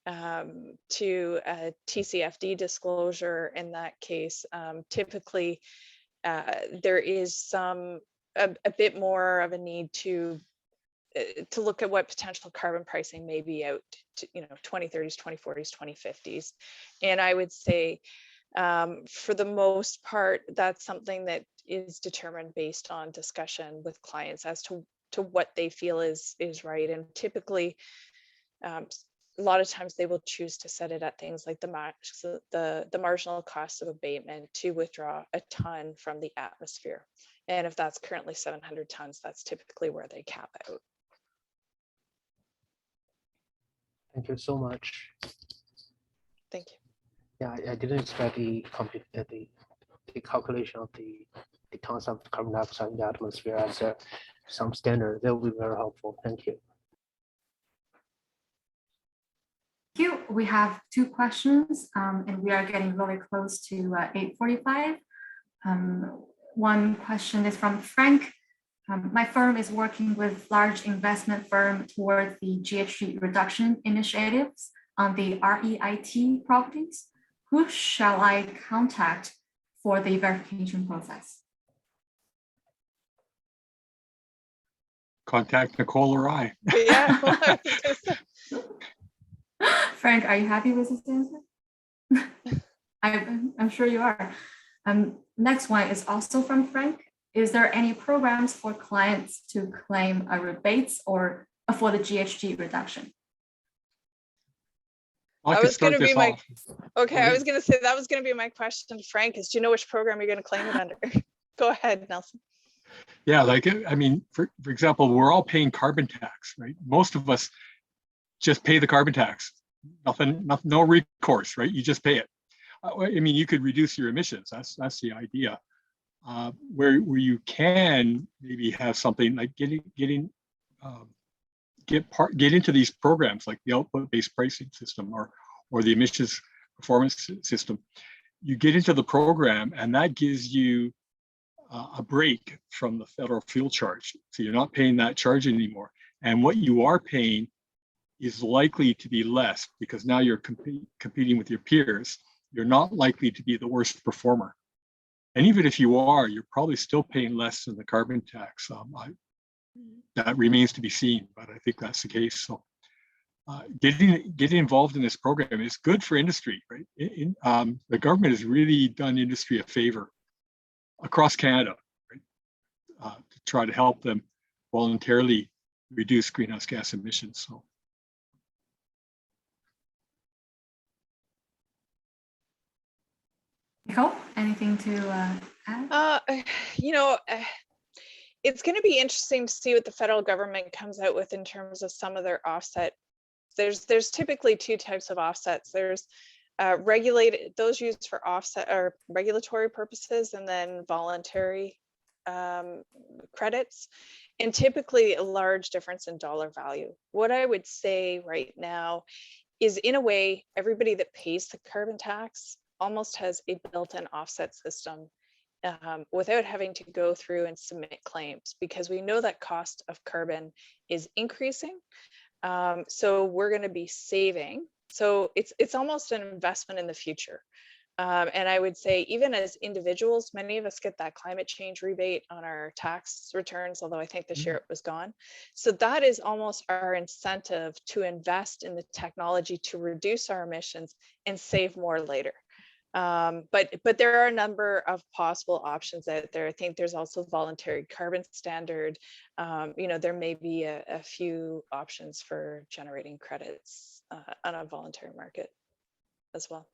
to a TCFD disclosure. In that case, typically there is a bit more of a need to look at what potential carbon pricing may be out to 2030s, 2040s, 2050s. And I would say for the most part, that's something that is determined based on discussion with clients as to what they feel is right. And typically, a lot of times they will choose to set it at things like the marginal cost of abatement to withdraw a ton from the atmosphere. And if that's currently 700 tons, that's typically where they cap out. Thank you so much. Thank you. Yeah, I didn't expect the calculation of the tons of carbon dioxide in the atmosphere as some standard. That will be very helpful. Thank you. Thank you. We have two questions, and we are getting really close to 8:45. One question is from Frank. My firm is working with large investment firm towards the GHG reduction initiatives on the REIT properties. Who shall I contact for the verification process? Contact Nicole or I. Yeah. Frank, are you happy with this answer? I'm sure you are. Next one is also from Frank. Is there any programs for clients to claim a rebates or for the GHG reduction? I was going to be my I was going to say that was going to be my question to Frank is, do you know which program you're going to claim it under? Go ahead, Nelson. Yeah, for example, we're all paying carbon tax, right? Most of us just pay the carbon tax. Nothing, no recourse, right? You just pay it. You could reduce your emissions. That's the idea. Where you can maybe have something like get into these programs like the output-based pricing system or the emissions performance system. You get into the program and that gives you a break from the federal fuel charge. So you're not paying that charge anymore. And what you are paying is likely to be less because now you're competing with your peers. You're not likely to be the worst performer. And even if you are, you're probably still paying less than the carbon tax. That remains to be seen, but I think that's the case. So getting involved in this program is good for industry, right? The government has really done industry a favor across Canada, right? To try to help them voluntarily reduce greenhouse gas emissions. So. Nicole, anything to add? It's going to be interesting to see what the federal government comes out with in terms of some of their offset. There's typically two types of offsets. There's regulated, those used for offset or regulatory purposes, and then voluntary credits, and typically a large difference in dollar value. What I would say right now is, in a way, everybody that pays the carbon tax almost has a built-in offset system without having to go through and submit claims, because we know that cost of carbon is increasing. So we're going to be saving. So it's almost an investment in the future. And I would say, even as individuals, many of us get that climate change rebate on our tax returns, although I think this year it was gone. So that is almost our incentive to invest in the technology to reduce our emissions and save more later. But there are a number of possible options out there. I think there's also voluntary carbon standard. There may be a few options for generating credits on a voluntary market as well.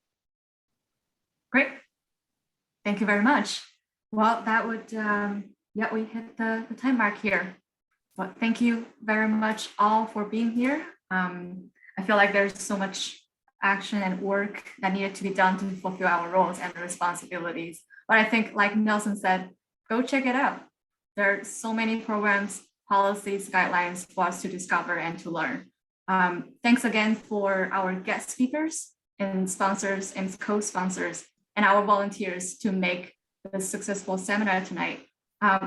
Great. Thank you very much. Well, that would, we hit the time mark here. But thank you very much all for being here. I feel like there's so much action and work that needed to be done to fulfill our roles and responsibilities. But I think, like Nelson said, go check it out. There are so many programs, policies, guidelines for us to discover and to learn. Thanks again for our guest speakers and sponsors and co-sponsors and our volunteers to make this successful seminar tonight.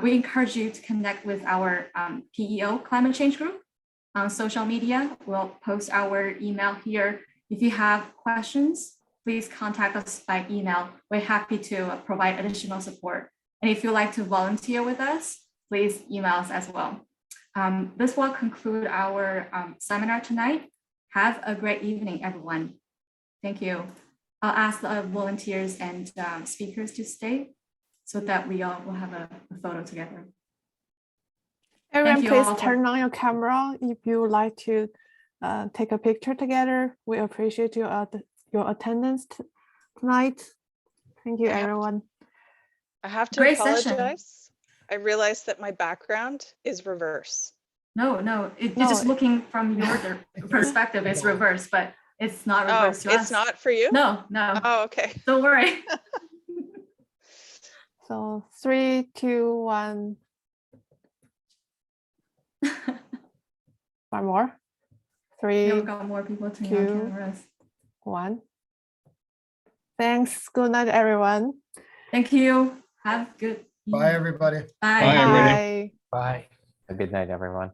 We encourage you to connect with our PEO Climate Change Group on social media. We'll post our email here. If you have questions, please contact us by email. We're happy to provide additional support. And if you'd like to volunteer with us, please email us as well. This will conclude our seminar tonight. Have a great evening, everyone. Thank you. I'll ask the volunteers and speakers to stay so that we all will have a photo together. Everyone, please turn on your camera if you would like to take a picture together. We appreciate your attendance tonight. Thank you, everyone. I have to Great apologize. session. I realized that my background is reverse. No, it's just looking from your perspective, it's reverse, but it's not reverse to us. It's not for you? No. Oh, okay. Don't worry. So 3, 2, 1. One more. 3, We've got more people turning on cameras. 1. Thanks. Good night, everyone. Thank you. Have a good evening. Bye, everybody. Bye. Bye, everybody. Bye. Bye. Good night, everyone.